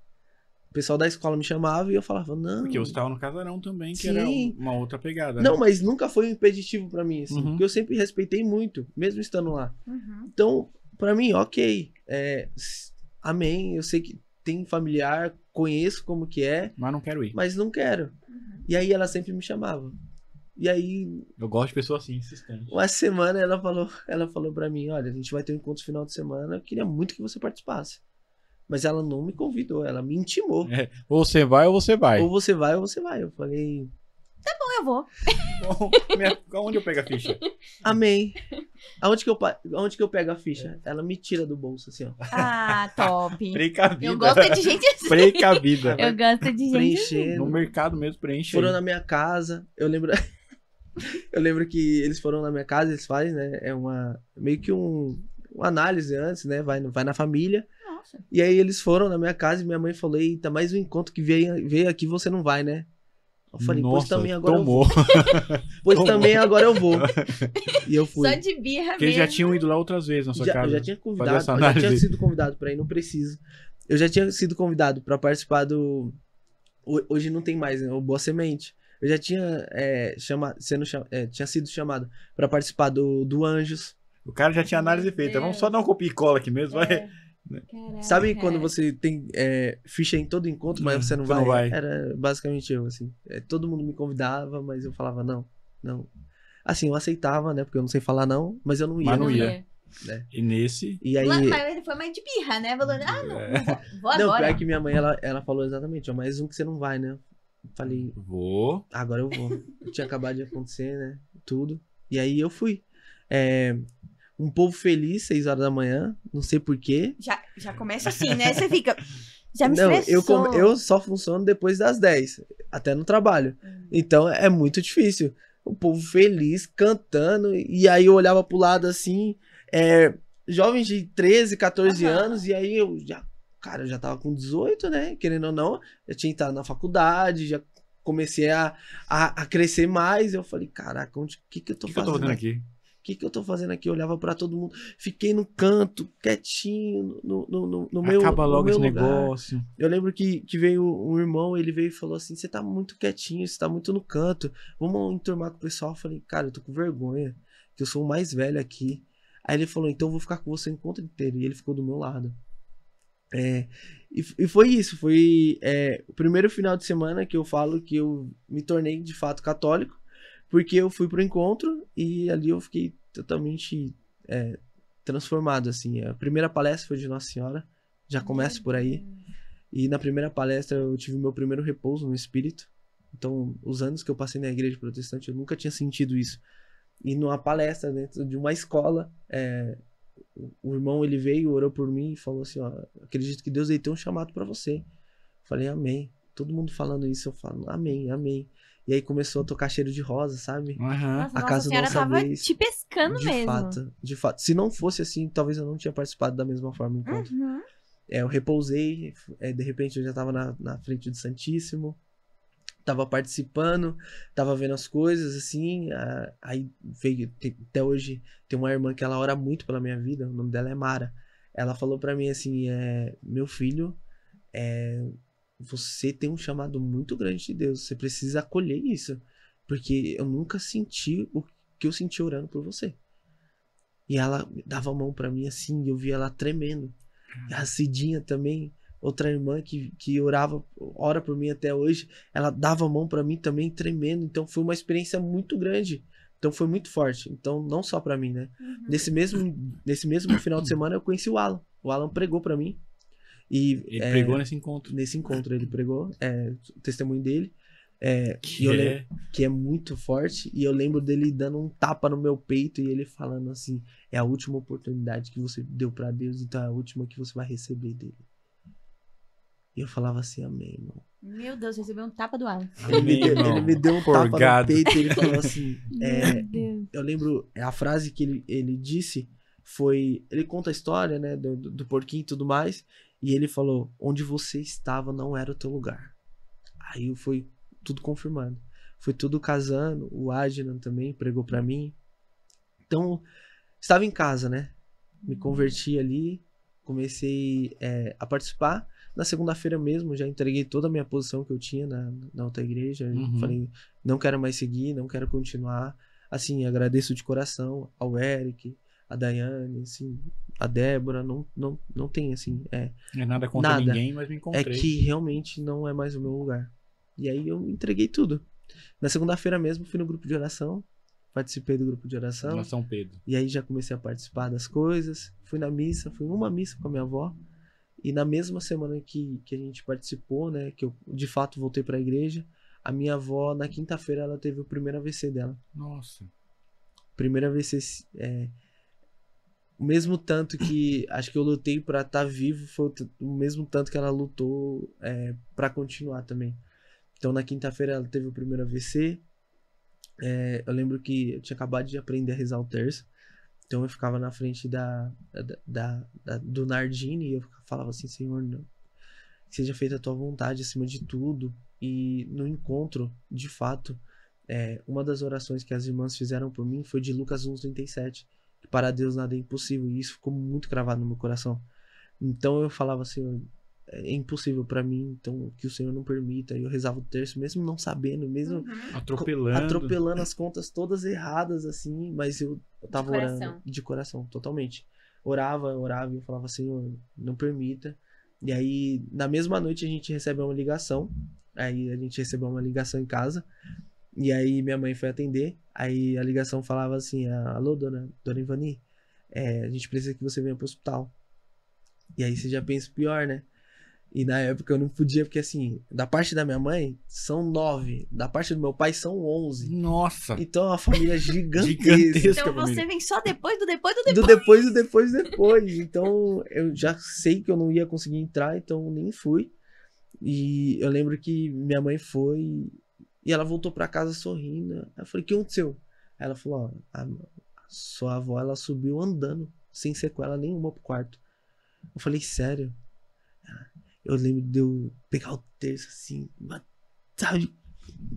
O pessoal da escola me chamava e eu falava, não. Porque você estava no casarão também, que Sim. era uma outra pegada. Não, né? mas nunca foi um impeditivo pra mim, assim. Porque eu sempre respeitei muito, mesmo estando lá. Então, pra mim, ok. Amém. Eu sei que tem familiar, conheço como que é. Mas não quero ir. Mas não quero. E aí ela sempre me chamava. E aí, Eu gosto de pessoas assim, insistentes. uma semana ela falou pra mim, olha, a gente vai ter um encontro final de semana, eu queria muito que você participasse. Mas ela não me convidou, ela me intimou. Ou você vai ou você vai. Ou você vai ou você vai. Eu falei, Bom, eu vou. Bom, onde eu pego a ficha? amém. Aonde que eu pego a ficha? Ela me tira do bolso, assim, ó. Ah, top. Precavida. Eu gosto de gente assim. Precavida. Eu gosto de gente assim. Preenchendo. No mercado mesmo, preenche. Foram aí. na minha casa. Eu lembro que eles foram na minha casa, eles fazem, né? Meio que uma análise antes, né? Vai na família. Nossa. E aí eles foram na minha casa e minha mãe falou, eita, mais um encontro que veio aqui, você não vai, né? Eu falei, Nossa, pois também agora tomou. eu vou. Pois também agora eu vou. E eu fui. Só de birra Porque eles já mesmo. tinham ido lá outras vezes na sua casa. Eu já tinha fazer essa convidado, eu já tinha análise. sido convidado pra ir, não preciso. Eu já tinha sido convidado pra participar do... Hoje não tem mais, né? O Boa Semente. Eu já tinha, tinha sido chamado pra participar do Anjos. O cara já tinha análise Meu feita. Deus. Vamos só dar um copia e cola aqui mesmo. Vai. Caraca. Sabe quando você tem ficha em todo encontro, mas você não Você vai? não vai. Era basicamente eu, assim. Todo mundo me convidava, mas eu falava não. Assim, eu aceitava, né? Porque eu não sei falar não, mas eu não ia. Mas não Não ia. ia. E nesse... E aí... Mas foi mais de birra, né? Falou, não vou Não, agora. pior que minha mãe, ela falou exatamente, ó, mais um que você não vai, né? Eu falei, Vou. agora eu vou. Tinha acabado de acontecer, né? Tudo. E aí eu fui. Um povo feliz, 6 horas da manhã, não sei porquê. Já começa assim, né? Você fica... Já me Não, estressou. eu só funciono depois das 10, até no trabalho. Então é muito difícil. O povo feliz, cantando, e aí eu olhava pro lado assim, jovens de 13, 14 anos, e aí eu já tava com 18, né? Querendo ou não, eu tinha entrado na faculdade, já comecei a crescer mais. Eu falei, caraca, o que eu tô O que eu tô fazendo fazendo aqui? que eu tô fazendo aqui? Eu olhava pra todo mundo, fiquei no canto, quietinho, no meu Acaba logo esse lugar. negócio. Eu lembro que veio um irmão, ele veio e falou assim, você tá muito quietinho, você tá muito no canto, vamos enturmar com o pessoal. Eu falei, cara, eu tô com vergonha, que eu sou o mais velho aqui. Aí ele falou, então eu vou ficar com você o encontro inteiro, e ele ficou do meu lado. E foi isso, foi o primeiro final de semana que eu falo que eu me tornei de fato católico, porque eu fui pro encontro e ali eu fiquei totalmente transformado, assim. A primeira palestra foi de Nossa Senhora, já começa por aí, e na primeira palestra eu tive o meu primeiro repouso no espírito. Então, os anos que eu passei na igreja protestante, eu nunca tinha sentido isso. E numa palestra dentro de uma escola, o irmão, ele veio, orou por mim e falou assim, ó, acredito que Deus aí tem um chamado pra você. Eu falei, amém. Todo mundo falando isso, eu falo, amém, amém. E aí começou a tocar cheiro de rosa, sabe? Uhum. Nossa, A casa Senhora nossa tava vez, te pescando mesmo. de fato. Se não fosse assim, talvez eu não tinha participado da mesma forma do encontro. Uhum. Eu repousei, de repente eu já tava na frente do Santíssimo, tava participando, tava vendo as coisas, assim, aí veio, até hoje, tem uma irmã que ela ora muito pela minha vida, o nome dela é Mara. Ela falou pra mim assim, meu filho, você tem um chamado muito grande de Deus, você precisa acolher isso, porque eu nunca senti o que eu senti orando por você. E ela dava a mão pra mim assim, e eu via ela tremendo. E a Cidinha também, outra irmã que ora por mim até hoje, ela dava a mão pra mim também tremendo. Então foi uma experiência muito grande. Então foi muito forte. Então não só pra mim, né? Uhum. Nesse mesmo final de semana eu conheci o Alan. O Alan pregou pra mim. E, Ele pregou nesse encontro. Nesse encontro ele pregou, o testemunho dele. Que Que é muito forte. E eu lembro dele dando um tapa no meu peito e ele falando assim, é a última oportunidade que você deu pra Deus, então é a última que você vai receber dele. E eu falava assim, amém, irmão. Meu Deus, recebeu um tapa do Alan. Ele me deu um tapa Forgado. no peito e ele falou assim, Meu Deus. eu lembro, a frase que ele disse foi, ele conta a história, né, do porquinho e tudo mais, e ele falou, onde você estava não era o teu lugar. Aí foi tudo confirmando. Foi tudo casando, o Adnan também pregou pra mim. Então, estava em casa, né? Me converti ali, comecei a participar. Na segunda-feira mesmo, já entreguei toda a minha posição que eu tinha na outra igreja. Uhum. Falei, não quero mais seguir, não quero continuar. Assim, agradeço de coração ao Eric, a Daiane, assim, a Débora. Não tem, assim, Não é nada contra nada. ninguém, mas me encontrei. que realmente não é mais o meu lugar. E aí eu entreguei tudo. Na segunda-feira mesmo, fui no grupo de oração. Participei do grupo de oração. Na São Pedro. E aí já comecei a participar das coisas. Fui na missa, fui numa missa com a minha avó. E na mesma semana que a gente participou, né, que eu de fato voltei pra igreja, a minha avó, na quinta-feira, ela teve o primeiro AVC dela. Nossa. Primeiro AVC, o mesmo tanto que acho que eu lutei pra estar vivo, foi o mesmo tanto que ela lutou pra continuar também. Então na quinta-feira ela teve o primeiro AVC. Eu lembro que eu tinha acabado de aprender a rezar o terço. Então eu ficava na frente do Nardini e eu falava assim, Senhor, não, que seja feita a tua vontade acima de tudo. E no encontro, de fato, uma das orações que as irmãs fizeram por mim foi de Lucas 1:37, que para Deus nada é impossível. E isso ficou muito gravado no meu coração. Então eu falava, Senhor, é impossível pra mim, então que o Senhor não permita. E eu rezava o terço, mesmo não sabendo, mesmo atropelando as contas todas erradas, assim, mas eu tava orando de coração, totalmente. Orava e eu falava, Senhor, não permita. E aí, na mesma noite, a gente recebeu uma ligação. Aí a gente recebeu uma ligação em casa. E aí minha mãe foi atender. Aí a ligação falava assim, alô, dona Ivani, a gente precisa que você venha pro hospital. E aí você já pensa pior, né? E na época eu não podia, porque assim, da parte da minha mãe, são 9. Da parte do meu pai, são 11. Nossa. Então é uma família gigantesca. Então você vem só depois do depois. Do depois. Então eu já sei que eu não ia conseguir entrar, então nem fui. E eu lembro que minha mãe foi e ela voltou pra casa sorrindo. Aí eu falei, o que aconteceu? Aí ela falou, ó, a sua avó, ela subiu andando, sem sequela nenhuma pro quarto. Eu falei, sério? Eu lembro de eu pegar o terço assim, sabe,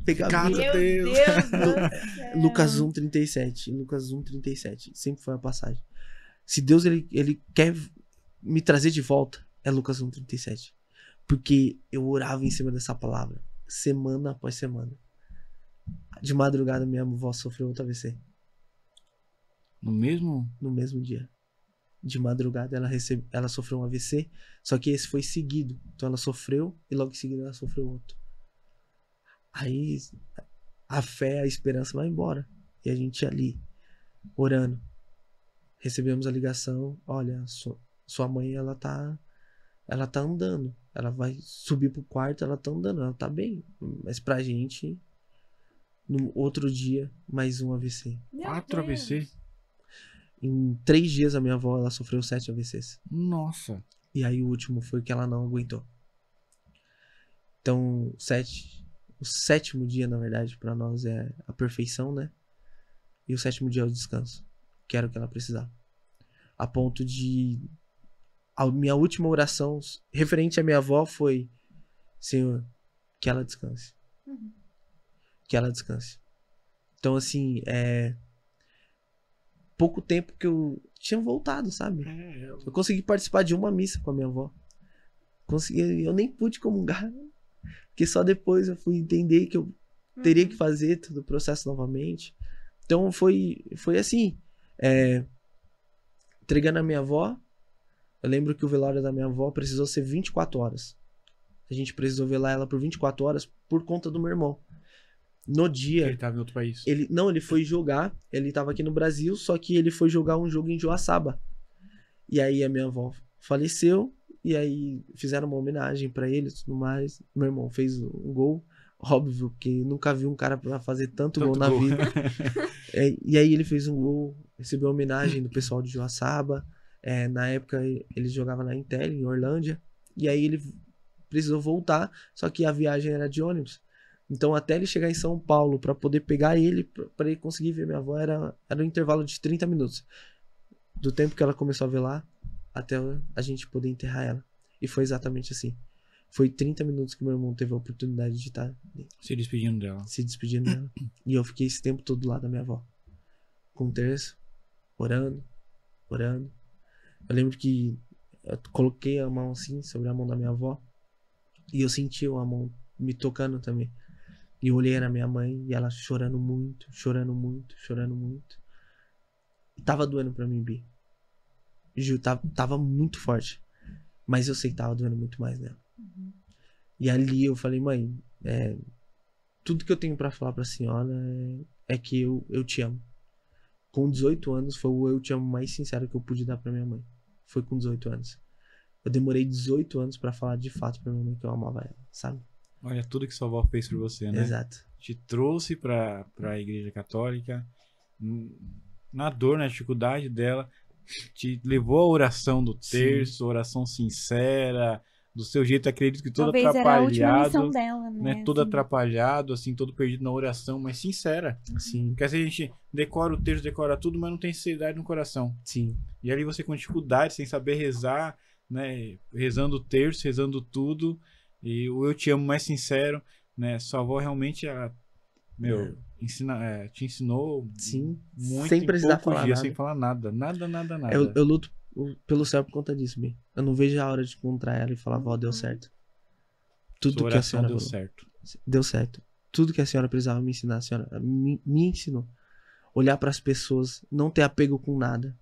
Pegar a Cara, Bíblia. Meu Deus. Deus do céu. Lucas 1,37. Lucas 1,37. Sempre foi a passagem. Se Deus ele quer me trazer de volta, é Lucas 1,37. Porque eu orava em cima dessa palavra, semana após semana. De madrugada, minha avó sofreu outro AVC. No mesmo? No mesmo dia. De madrugada, ela sofreu um AVC, só que esse foi seguido. Então ela sofreu e logo em seguida ela sofreu outro. Aí a fé, a esperança vai embora. E a gente ali, orando. Recebemos a ligação, olha, sua mãe, ela tá andando. Ela vai subir pro quarto, ela tá andando, ela tá bem. Mas pra gente, no outro dia, mais um AVC. Meu 4 Deus. AVC? Em 3 dias, a minha avó, ela sofreu 7 AVCs. Nossa. E aí o último foi que ela não aguentou. Então, o sétimo dia, na verdade, pra nós é a perfeição, né? E o sétimo dia é o descanso, que era o que ela precisava. A ponto de... A minha última oração referente à minha avó foi: Senhor, que ela descanse. Uhum. Que ela descanse. Então, assim, pouco tempo que eu tinha voltado, sabe? Eu consegui participar de uma missa com a minha avó. Eu nem pude comungar, porque só depois eu fui entender que eu teria que fazer todo o processo novamente. Então foi assim, entregando a minha avó. Eu lembro que o velório da minha avó precisou ser 24 horas. A gente precisou velar ela por 24 horas por conta do meu irmão. No dia... Ele tava em outro país. Ele foi jogar, ele tava aqui no Brasil, só que ele foi jogar um jogo em Joaçaba. E aí a minha avó faleceu, e aí fizeram uma homenagem pra ele e tudo mais. Meu irmão fez um gol, óbvio, que nunca vi um cara pra fazer tanto gol na vida. E aí ele fez um gol, recebeu homenagem do pessoal de Joaçaba. Na época ele jogava na Intel, em Orlândia. E aí ele precisou voltar, só que a viagem era de ônibus. Então até ele chegar em São Paulo pra poder pegar ele, pra ele conseguir ver minha avó, era um intervalo de 30 minutos. Do tempo que ela começou a velar até a gente poder enterrar ela. E foi exatamente assim. Foi 30 minutos que meu irmão teve a oportunidade de estar Se despedindo dela. se despedindo dela. E eu fiquei esse tempo todo lá da minha avó. Com um terço, orando. Eu lembro que eu coloquei a mão assim sobre a mão da minha avó. E eu senti a mão me tocando também. E eu olhei na minha mãe e ela chorando muito. E tava doendo pra mim, Bi. Ju, tava muito forte. Mas eu sei que tava doendo muito mais nela. E ali eu falei: mãe, tudo que eu tenho pra falar pra senhora é que eu te amo. Com 18 anos foi o eu te amo mais sincero que eu pude dar pra minha mãe. Foi com 18 anos. Eu demorei 18 anos pra falar de fato pra minha mãe que eu amava ela, sabe? Olha tudo que sua avó fez por você, né? Exato. Te trouxe pra Igreja Católica, na dor, na dificuldade dela, te levou à oração do terço, oração sincera, do seu jeito, acredito que todo Talvez era a última missão atrapalhado, dela, né? Todo atrapalhado, assim, todo perdido na oração, mas sincera. Sim, Porque assim a gente decora o texto, decora tudo, mas não tem sinceridade no coração. sim. E ali você com dificuldade, sem saber rezar, né? Rezando o terço, rezando tudo. E o eu te amo mais sincero, né? Sua avó realmente, ela, te ensinou Sim. muito Sem em precisar poucos falar dias, nada. sem falar nada. Nada. Eu luto pelo céu por conta disso, Bi. Eu não vejo a hora de encontrar ela e falar: vó, deu certo. Tudo Sua que a oração senhora deu falou. certo. Deu certo. Tudo que a senhora precisava me ensinar, a senhora me ensinou. Olhar pras pessoas, não ter apego com nada.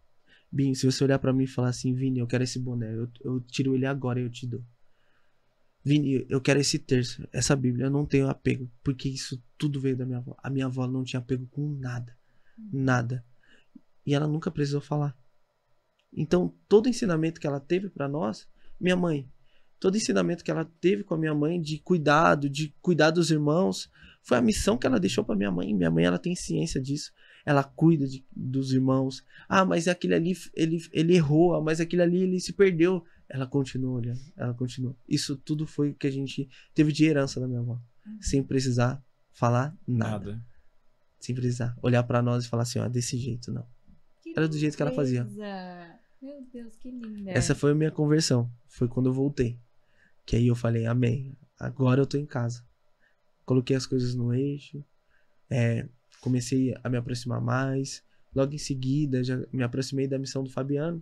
Binho, se você olhar pra mim e falar assim: Vini, eu quero esse boné, eu tiro ele agora e eu te dou. Vini, eu quero esse terço, essa Bíblia, eu não tenho apego, porque isso tudo veio da minha avó. A minha avó não tinha apego com nada. Nada. E ela nunca precisou falar. Então, todo ensinamento que ela teve pra nós, minha mãe, todo ensinamento que ela teve com a minha mãe de cuidar dos irmãos, foi a missão que ela deixou pra minha mãe. Minha mãe, ela tem ciência disso. Ela cuida dos irmãos. Ah, mas aquele ali, ele errou. Mas aquele ali, ele se perdeu. Ela continua olhando. Ela continua. Isso tudo foi o que a gente teve de herança da minha avó. Sem precisar falar nada. Sem precisar olhar pra nós e falar assim: ó, desse jeito, não. Era do jeito que ela fazia. Meu Deus, que linda. Essa foi a minha conversão. Foi quando eu voltei. Que aí eu falei: amém. Agora eu tô em casa. coloquei as coisas no eixo, comecei a me aproximar mais. Logo em seguida, já me aproximei da missão do Fabiano,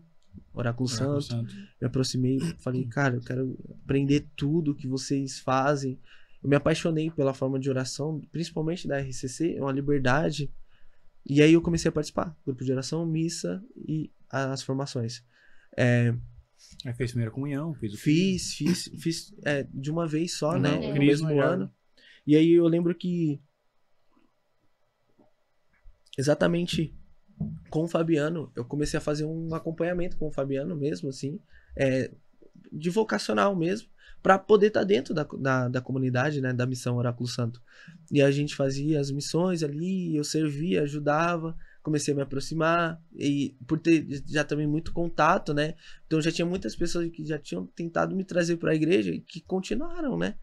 Oráculo Santo. Me aproximei, falei, cara, eu quero aprender tudo que vocês fazem. Eu me apaixonei pela forma de oração, principalmente da RCC, é uma liberdade. E aí eu comecei a participar, grupo de oração, missa e as formações. Aí fez primeira comunhão, fez o Fiz de uma vez só, né? No Crisma mesmo ano. E aí eu lembro que exatamente com o Fabiano, eu comecei a fazer um acompanhamento com o Fabiano mesmo, assim, de vocacional mesmo, para poder estar dentro da comunidade, né, da missão Oráculo Santo. E a gente fazia as missões ali, eu servia, ajudava, comecei a me aproximar, e por ter já também muito contato, né, então já tinha muitas pessoas que já tinham tentado me trazer para a igreja e que continuaram, né,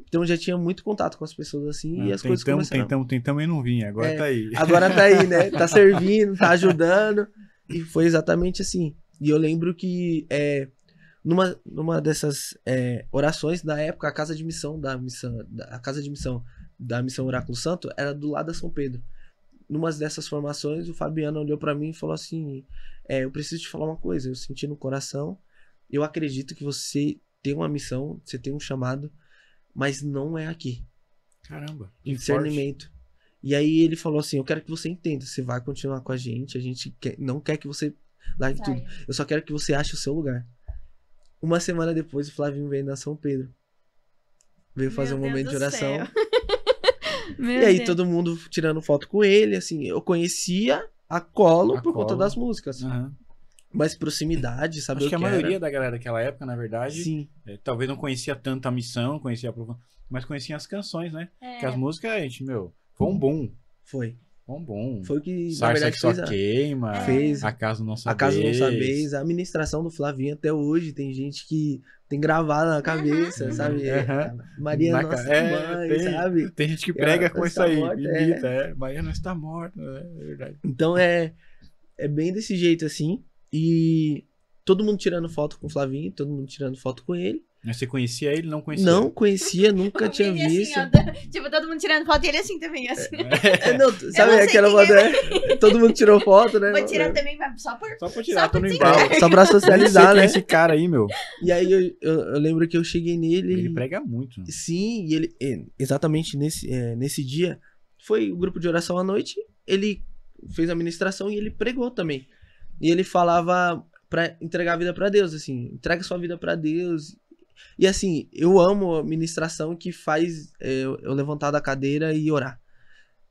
então já tinha muito contato com as pessoas assim, e as coisas começaram. Tentamos e não vinha, agora tá aí. Agora tá aí, né, tá servindo, tá ajudando, e foi exatamente assim. E eu lembro que numa dessas orações, na época, a casa de missão da missão Oráculo Santo era do lado da São Pedro. Numa dessas formações, o Fabiano olhou pra mim e falou assim, eu preciso te falar uma coisa, eu senti no coração, eu acredito que você tem uma missão, você tem um chamado, mas não é aqui. Caramba. Discernimento. Forte. E aí ele falou assim, eu quero que você entenda, você vai continuar com a gente não quer que você largue tudo, eu só quero que você ache o seu lugar. Uma semana depois, o Flavinho veio na São Pedro. Veio fazer um momento de oração. E aí todo mundo tirando foto com ele, assim, eu conhecia a Colo por conta das músicas. Mas proximidade, sabe? Acho que a maioria da galera daquela época, na verdade, sim, talvez não conhecia tanto a missão, mas conhecia as canções, né? Porque as músicas, gente, foi um boom. Foi. Um bom. Foi o que, na verdade, fez só queima. Fez. Acaso Não Sabeis. Acaso Não Sabeis. A administração do Flavinho até hoje tem gente que tem gravado na cabeça, sabe? Maria Nossa Mãe, sabe? Tem gente que prega com isso aí. Imita, Maria não está morta, é verdade. Então é bem desse jeito assim. E todo mundo tirando foto com o Flavinho, todo mundo tirando foto com ele. Mas você conhecia ele? Não conhecia? Não conhecia, nunca tinha visto. Assim, ó, tipo, todo mundo tirando foto e ele assim também, assim. Não, sabe aquela foto? Todo mundo tirou foto, né? Vou tirar também, só por tirar, tô no embalo. Só pra socializar, né? Esse cara aí, meu. E aí eu lembro que eu cheguei nele. Ele prega muito. Sim, e ele, exatamente nesse dia, foi o grupo de oração à noite, ele fez a ministração e ele pregou também. E ele falava pra entregar a vida pra Deus, assim, entrega sua vida pra Deus. E assim, eu amo a ministração que faz eu levantar da cadeira e orar.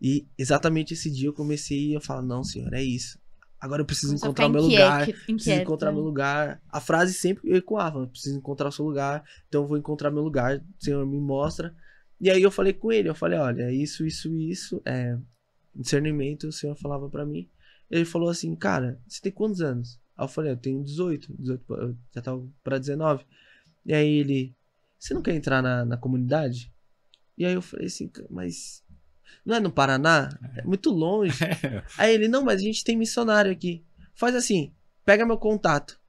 E exatamente esse dia eu comecei a falar, não, Senhor, é isso. Agora eu preciso encontrar meu lugar. Preciso encontrar meu lugar. A frase sempre ecoava, preciso encontrar o seu lugar. Então eu vou encontrar meu lugar, Senhor, me mostra. E aí eu falei com ele, eu falei, olha, isso, discernimento, o Senhor falava pra mim. Ele falou assim, cara, você tem quantos anos? Aí eu falei, eu tenho 18, eu já tava pra 19. E aí ele, você não quer entrar na comunidade? E aí eu falei assim, mas não é no Paraná? É muito longe. Aí ele, não, mas a gente tem missionário aqui. Faz assim, pega meu contato.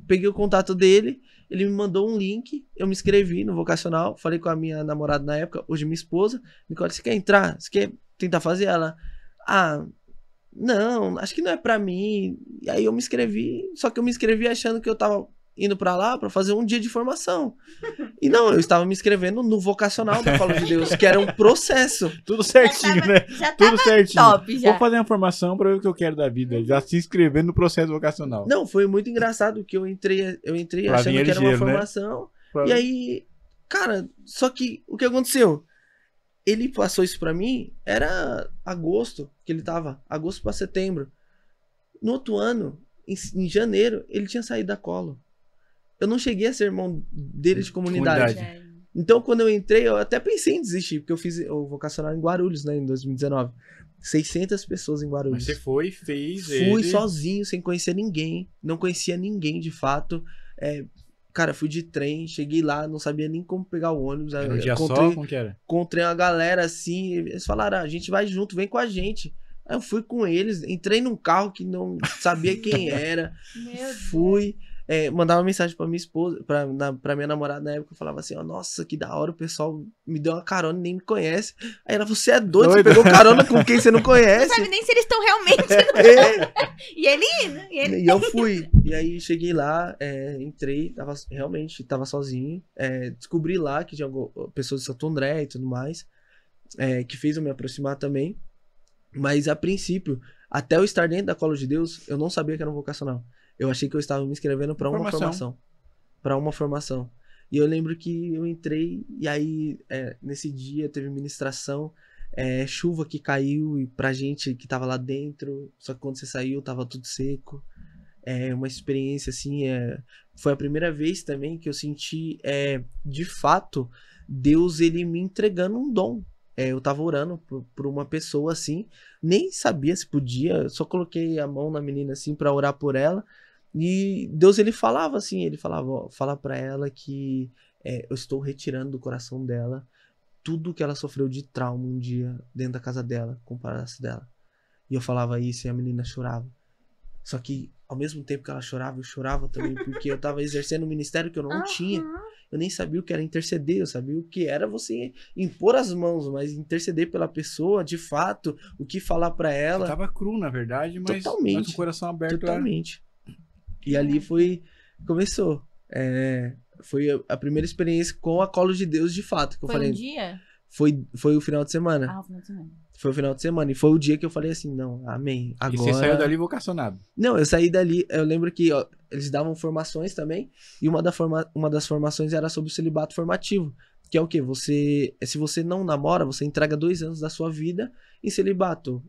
Peguei o contato dele, ele me mandou um link, eu me inscrevi no vocacional, falei com a minha namorada na época, hoje minha esposa, Nicole, você quer entrar? Você quer tentar fazer? Ela, não, acho que não é pra mim. E aí eu me inscrevi, só que eu me inscrevi achando que eu tava indo pra lá pra fazer um dia de formação. E não, eu estava me inscrevendo no vocacional da Palavra de Deus, que era um processo. Tudo certinho, né? Já Tudo certinho. Top, já. Vou fazer uma formação pra ver o que eu quero da vida. Já se inscrevendo no processo vocacional. Não, foi muito engraçado que eu entrei achando que era uma formação. Né? E aí, cara, só que o que aconteceu? Ele passou isso pra mim, era agosto que ele tava, agosto pra setembro. No outro ano, em janeiro, ele tinha saído da Colo. Eu não cheguei a ser irmão dele de comunidade. Então, quando eu entrei, eu até pensei em desistir, porque eu fiz o vocacional em Guarulhos, né, em 2019. 600 pessoas em Guarulhos. Mas você foi, fez Fui sozinho, sem conhecer ninguém. Não conhecia ninguém, de fato. Cara, fui de trem, cheguei lá, não sabia nem como pegar o ônibus. Era um dia só? Como que era? Encontrei uma galera assim, eles falaram, a gente vai junto, vem com a gente. Aí eu fui com eles, entrei num carro que não sabia quem era. Meu fui, mandava mensagem pra minha esposa, pra minha namorada na época, eu falava assim, ó, nossa, que da hora, o pessoal me deu uma carona e nem me conhece. Aí ela, você é doido, você pegou carona com quem você não Não conhece. sabe nem se eles estão realmente. E ele indo. E eu fui. E aí cheguei lá, entrei, realmente tava sozinho. Descobri lá que tinha pessoas de Santo André e tudo mais, que fez eu me aproximar também. Mas a princípio, até eu estar dentro da Colo de Deus, eu não sabia que era um vocacional. Eu achei que eu estava me inscrevendo para uma formação. Para uma formação. E eu lembro que eu entrei, e aí nesse dia teve ministração, chuva que caiu, e pra gente que tava lá dentro, só que quando você saiu tava tudo seco. Uma experiência assim, foi a primeira vez também que eu senti, de fato, Deus ele me entregando um dom. Eu tava orando por uma pessoa assim, nem sabia se podia, só coloquei a mão na menina assim pra orar por ela, e Deus ele falava assim, ele falava, ó, fala pra ela que eu estou retirando do coração dela tudo que ela sofreu de trauma um dia dentro da casa dela, com o padrasto dela. E eu falava isso e a menina chorava. Só que ao mesmo tempo que ela chorava, eu chorava também, porque eu tava exercendo um ministério que eu não tinha. Eu nem sabia o que era interceder, eu sabia o que era você impor as mãos, mas interceder pela pessoa, de fato, o que falar pra ela. Você tava cru, na verdade, mas com o coração aberto. Totalmente. E ali começou. Foi a primeira experiência com a Colo de Deus, de fato. Que eu falei, um dia? Foi o final de semana. O final de semana. Foi o final de semana. E foi o dia que eu falei assim, não, amém. Agora... E você saiu dali vocacionado? Não, eu saí dali, eu lembro que eles davam formações também, e uma das formações era sobre o celibato formativo, que é o quê? Se você não namora, você entrega 2 anos da sua vida em celibato.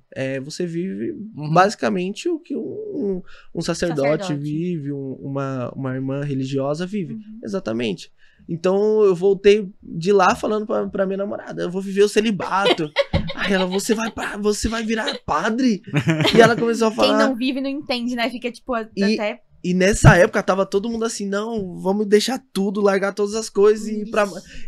Você vive basicamente o que um sacerdote vive, uma irmã religiosa vive. Exatamente. Então eu voltei de lá falando pra minha namorada, eu vou viver o celibato. Aí ela, você vai virar padre? E ela começou a falar... Quem não vive não entende, né? Fica tipo até... E nessa época tava todo mundo assim, não, vamos deixar tudo, largar todas as coisas e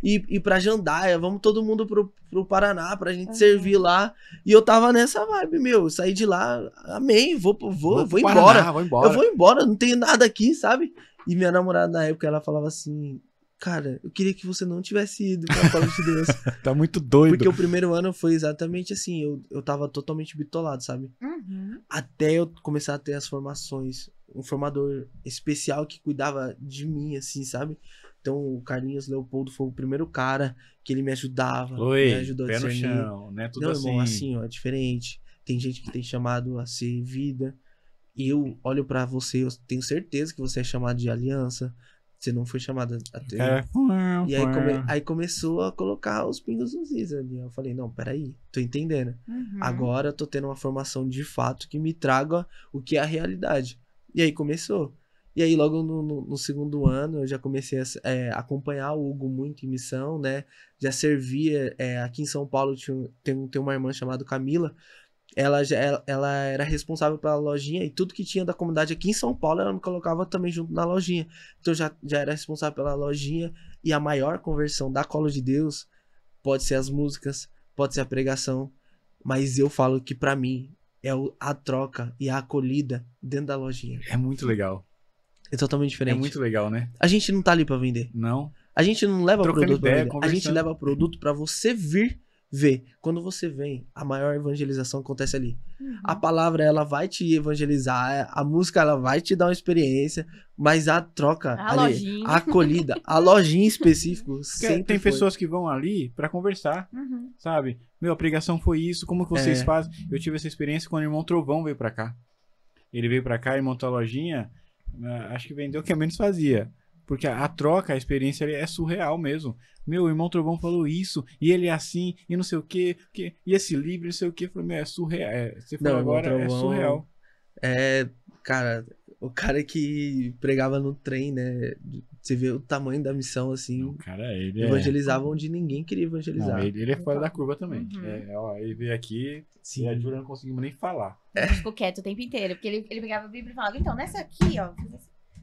ir pra Jandaia, vamos todo mundo pro Paraná pra gente servir lá. E eu tava nessa vibe, saí de lá, amém, vou embora. Paraná, vou embora. Eu vou embora, não tenho nada aqui, sabe? E minha namorada na época, ela falava assim, cara, eu queria que você não tivesse ido pra Colo de Deus. Tá muito doido. Porque o primeiro ano foi exatamente assim, eu tava totalmente bitolado, sabe? Até eu começar a ter as formações, um formador especial que cuidava de mim, assim, sabe? Então o Carlinhos Leopoldo foi o primeiro cara que ele me ajudava, me ajudou a discernir. Pé no chão, né? Tudo não, assim. Irmão, assim, ó, é diferente. Tem gente que tem chamado a ser vida. Eu olho pra você, eu tenho certeza que você é chamado de aliança. Você não foi chamado a ter. E aí começou a colocar os pingos nos is ali. Eu falei, não, peraí, tô entendendo. Agora eu tô tendo uma formação de fato que me traga o que é a realidade. E aí começou. E aí logo no segundo ano eu já comecei a acompanhar o Hugo muito em missão, né? Já servia, aqui em São Paulo tem uma irmã chamada Camila. Ela era responsável pela lojinha, e tudo que tinha da comunidade aqui em São Paulo, ela me colocava também junto na lojinha. Então já era responsável pela lojinha, e a maior conversão da Colo de Deus pode ser as músicas, pode ser a pregação, mas eu falo que pra mim é a troca e a acolhida dentro da lojinha. É muito legal. É totalmente diferente. É muito legal, né? A gente não tá ali pra vender. Não. A gente não leva produto pra vender. A gente conversando. leva produto pra você vir ver. Quando você vem, a maior evangelização acontece ali. A palavra, ela vai te evangelizar, a música, ela vai te dar uma experiência, mas a troca ali, a acolhida, a lojinha em específico, sempre tem pessoas que vão ali pra conversar, sabe? A pregação foi isso, como que vocês fazem? Eu tive essa experiência quando o irmão Trovão veio pra cá. Ele veio pra cá e montou a lojinha, acho que vendeu o que a menos fazia. Porque a troca, a experiência ali é surreal mesmo. O irmão Trovão falou isso, e ele é assim, e não sei o quê, e esse livro, não sei o quê. Eu falei, é surreal. Você falou agora, Trovão, é surreal. Cara, o cara que pregava no trem, né? Você vê o tamanho da missão, assim. Não, cara, ele evangelizava onde ninguém queria evangelizar. Não, ele é fora da curva também. Ele veio aqui, sim. E a Júlia não conseguimos nem falar. Ele ficou quieto o tempo inteiro, porque ele pegava a Bíblia e falava, então, nessa aqui, ó,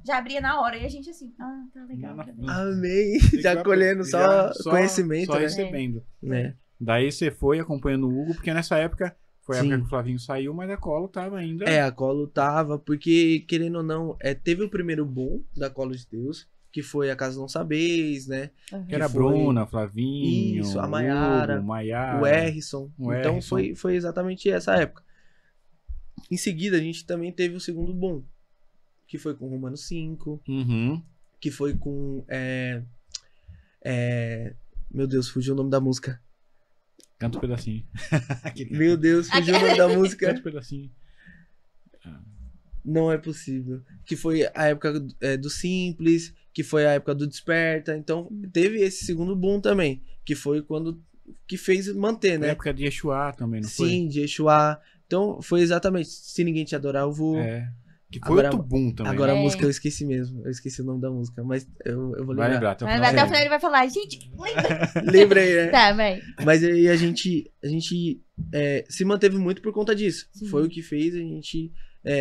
já abria na hora, e a gente assim, tá legal. Amém. Já colhendo só conhecimento, só né? recebendo. Daí você foi acompanhando o Hugo, porque nessa época Foi a Sim. época que o Flavinho saiu, mas a Colo tava ainda. A Colo tava, porque, querendo ou não, teve o primeiro boom da Colo de Deus, que foi A Casa Não Sabeis, né? Que era a foi- Bruna, Flavinho, Isso, a Maiara, Hugo, Maiara. O Errisson. o Então Errisson. foi exatamente essa época. Em seguida, a gente também teve o segundo boom, que foi com Romano 5, Uhum. que foi com. Meu Deus, fugiu o nome da música. Canta um pedacinho. Aquele- Meu Deus, fugiu o nome da música. Canta um pedacinho. Não é possível. Que foi a época do Simples, que foi a época do Desperta. Então, teve esse segundo boom também, que foi quando que fez manter, Na né? época de Exuá também, não foi? Sim, de Exuá. Então, foi exatamente Se Ninguém Te Adorar, Eu Vou. É. Que foi Agora- outro boom também. Agora a É. música eu esqueci mesmo. Eu esqueci o nome da música, mas eu vou Vai lembrar. lembrar. Até o Mas final até o do final ele vai falar, gente, lembra? Lembrei, né? Tá, vai. Mas aí a gente se manteve muito por conta disso. Sim. Foi o que fez a gente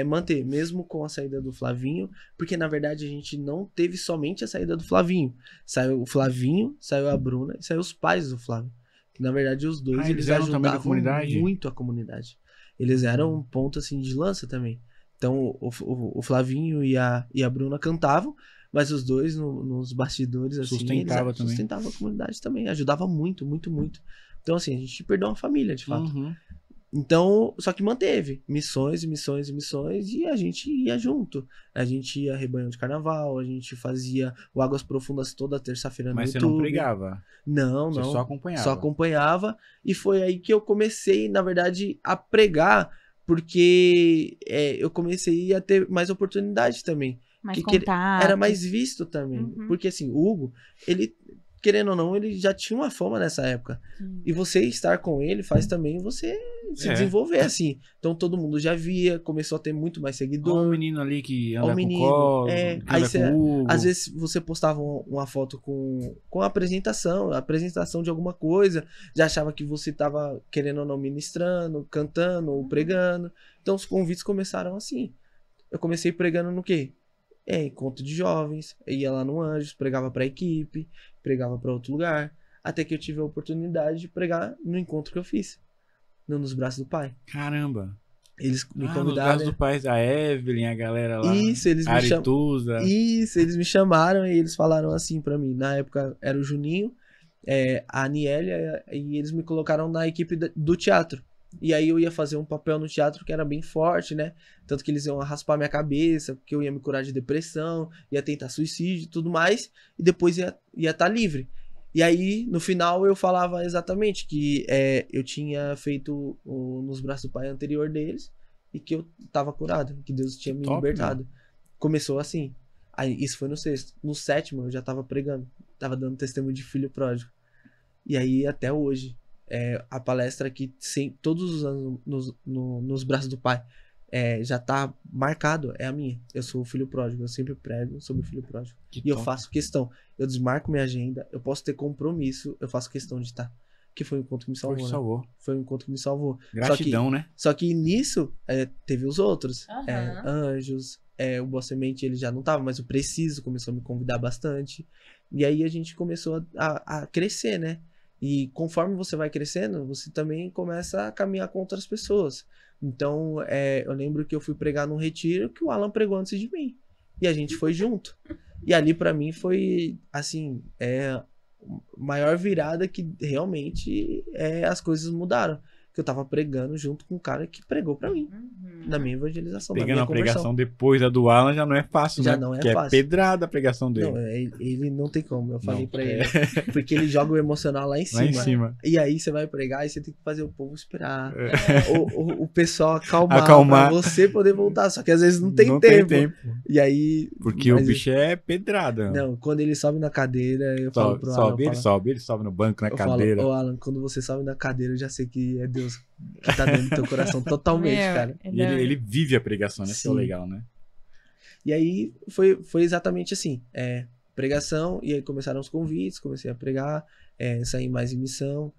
manter, mesmo com a saída do Flavinho, porque na verdade a gente não teve somente a saída do Flavinho. Saiu o Flavinho, saiu a Bruna e saiu os pais do Flávio. Que na verdade os dois eles eles eram também da ajudavam comunidade? muito a comunidade. Eles eram um ponto assim de lança também. Então o Flavinho e a Bruna cantavam, mas os dois nos bastidores assim, Sustentava eles também. sustentavam a comunidade também, ajudava muito, muito, muito. Então assim, a gente perdeu uma família, de fato. Uhum. Então, só que manteve missões e missões e missões e a gente ia junto. A gente ia a rebanho de carnaval, a gente fazia o Águas Profundas toda terça-feira no Mas você YouTube. não pregava. Não, Você não. só acompanhava. Só acompanhava. E foi aí que eu comecei, na verdade, a pregar, porque eu comecei a ter mais oportunidade também. Mais Que contato. Era mais visto também. Uhum. Porque assim, o Hugo, ele, querendo ou não, ele já tinha uma fama nessa época. Sim. E você estar com ele faz também você se É. desenvolver, assim. Então todo mundo já via, começou a ter muito mais Olha seguidor. um menino ali que Ó anda o com menino, colo, é. que Aí anda cê- com o Hugo. Às vezes você postava uma foto com a apresentação de alguma coisa, já achava que você tava querendo ou não ministrando, cantando ou pregando. Então os convites começaram assim. Eu comecei pregando no quê? Encontro de jovens, eu ia lá no Anjos, pregava pra equipe, pregava pra outro lugar, até que eu tive a oportunidade de pregar no encontro que eu fiz, Nos Braços do Pai. Caramba. Eles me Nos convidaram. braços do pai, a Evelyn, a galera lá. Isso, eles me chamaram. Arituza. Isso, eles me chamaram e eles falaram assim pra mim. Na época era o Juninho, a Aniélia, e eles me colocaram na equipe do teatro. E aí eu ia fazer um papel no teatro que era bem forte, né? Tanto que eles iam raspar minha cabeça, porque eu ia me curar de depressão, ia tentar suicídio e tudo mais, e depois ia estar livre. E aí, no final, eu falava exatamente que eu tinha feito Nos Braços do Pai anterior deles, e que eu tava curado, que Deus tinha me top, libertado. Começou assim. Aí, isso foi no sexto. No sétimo, eu já tava pregando, tava dando testemunho de filho pródigo. E aí, até hoje, a palestra que todos os anos nos Braços do Pai já tá marcado, é a minha. Eu sou o filho pródigo, eu sempre prego sobre o filho pródigo. Que E eu top. faço questão. Eu desmarco minha agenda, eu posso ter compromisso, eu faço questão de estar. Que foi o encontro que me salvou, Foi, né? salvou. Foi o encontro que me salvou. Gratidão, né? Só que nisso, teve os outros. Aham. Anjos, o Boa Semente, ele já não tava, mas o Preciso começou a me convidar bastante. E aí a gente começou a crescer, né? E conforme você vai crescendo, você também começa a caminhar com outras pessoas. Então, eu lembro que eu fui pregar num retiro que o Alan pregou antes de mim. E a gente foi junto. E ali pra mim foi, assim, a maior virada que realmente as coisas mudaram. Que eu tava pregando junto com um cara que pregou pra mim. Uhum. Na minha evangelização, na Pegando minha a conversão. pregação depois da do Alan já não é fácil, Já né? não é Porque fácil. pedrada a pregação dele. Não, ele não tem como. Eu falei Não, pra ele. Porque ele joga o emocional lá em cima. Lá em cima. E aí você vai pregar e você tem que fazer o povo esperar. O pessoal acalmar Acalmar. pra você poder voltar. Só que às vezes não tem Não tempo. tem tempo. E aí. Porque mas o bicho é pedrada. Não, quando ele sobe na cadeira, eu falo pro Alan. Ele sobe no banco, na Eu cadeira. falo, ô Alan, quando você sobe na cadeira, eu já sei que é Deus que tá dentro do teu coração totalmente, Meu, cara. E ele vive a pregação, né? Isso é o Sim. legal, né? E aí foi exatamente assim. Pregação, e aí começaram os convites, comecei a pregar, saí mais em missão.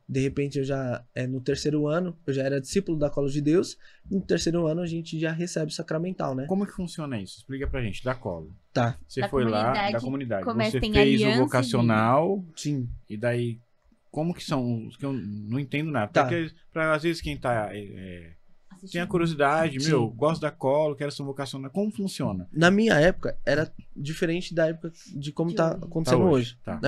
De repente eu já, no terceiro ano, eu já era discípulo da Colo de Deus. No terceiro ano a gente já recebe o sacramental, né? Como que funciona isso? Explica pra gente, da Colo. Tá, Você Da foi lá, comunidade, da comunidade. começa- Você tem fez aliança o vocacional sim. e daí como que são os que eu não entendo nada. Tá. Porque às vezes quem tá... tem a Assistindo. curiosidade, Sim. gosto da colo, quero ser vocacional. Como funciona? Na minha época, era diferente da época de como De tá hoje. acontecendo Tá hoje. Tá.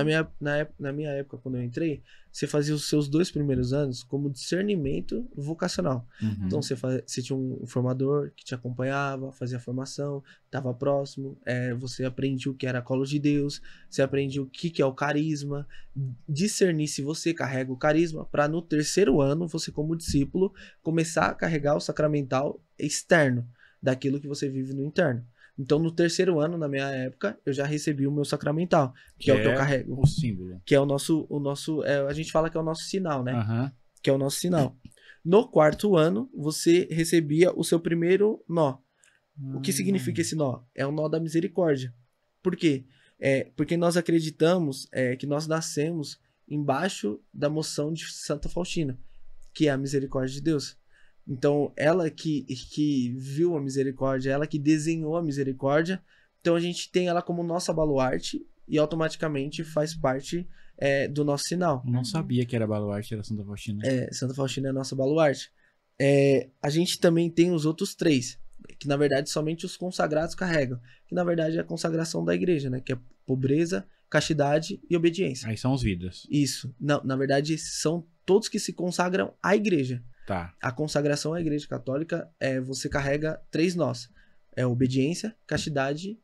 Na minha época, quando eu entrei, você fazia os seus 2 primeiros anos como discernimento vocacional. Uhum. Então, você tinha um formador que te acompanhava, fazia a formação, estava próximo, você aprendia o que era a colo de Deus, você aprendia o que é o carisma, discernir se você carrega o carisma, para no 3º ano, você como discípulo, começar a carregar o sacramental externo, daquilo que você vive no interno. Então, no 3º ano, na minha época, eu já recebi o meu sacramental, que é o que eu carrego. O símbolo. Que é o nosso a gente fala que é o nosso sinal, né? Aham. Que é o nosso sinal. No 4º ano, você recebia o seu primeiro nó. O que significa esse nó? É o nó da misericórdia. Por quê? Porque nós acreditamos que nós nascemos embaixo da moção de Santa Faustina, que é a misericórdia de Deus. Então, ela que viu a misericórdia, ela que desenhou a misericórdia, então a gente tem ela como nossa baluarte e automaticamente faz parte do nosso sinal. Eu não sabia que era baluarte, era Santa Faustina. Santa Faustina é a nossa baluarte. A gente também tem os outros 3, que na verdade somente os consagrados carregam, que na verdade é a consagração da igreja, né? Que é pobreza, castidade e obediência. Aí são os vidas. Isso. Não, na verdade, são todos que se consagram à igreja. Tá. A consagração à igreja católica, você carrega 3 nós. Obediência, castidade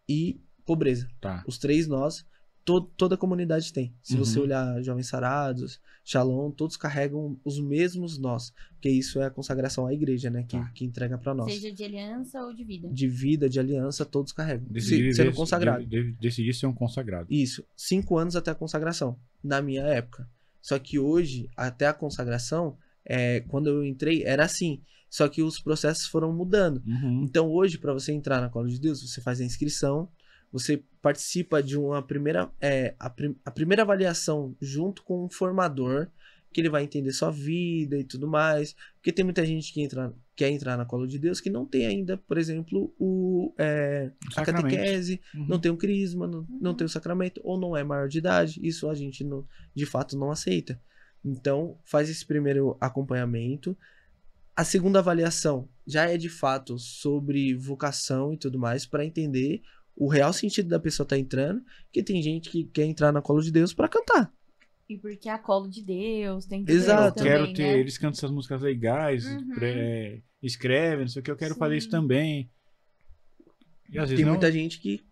e pobreza. Tá. Os 3 nós, toda a comunidade tem. Se você Uhum. olhar Jovens Sarados, Shalom, todos carregam os mesmos nós. Porque isso é a consagração à igreja, né? Tá. Que entrega pra nós. Seja de aliança ou de vida. De vida, de aliança, todos carregam. Decidi Sendo consagrado. Decidi ser um consagrado. Isso. 5 anos até a consagração. Na minha época. Só que hoje, até a consagração, quando eu entrei, era assim. Só que os processos foram mudando. Uhum. Então hoje, para você entrar na Colo de Deus, você faz a inscrição, você participa de uma primeira, a primeira avaliação junto com um formador, que ele vai entender sua vida e tudo mais. Porque tem muita gente que quer entrar na Colo de Deus que não tem ainda, por exemplo, a Sacramento. catequese, Uhum. não tem o crisma, não tem o sacramento, ou não é maior de idade. Isso a gente, de fato, não aceita. Então, faz esse primeiro acompanhamento. A segunda avaliação já é de fato sobre vocação e tudo mais, para entender o real sentido da pessoa estar entrando, que tem gente que quer entrar na Colo de Deus para cantar. E porque é a colo de Deus, tem tudo Exato. isso Eu quero também, ter, né? eles cantam essas músicas legais, Uhum. escrevem, não sei o que, eu quero fazer isso Sim. também. E às vezes Tem não. muita gente que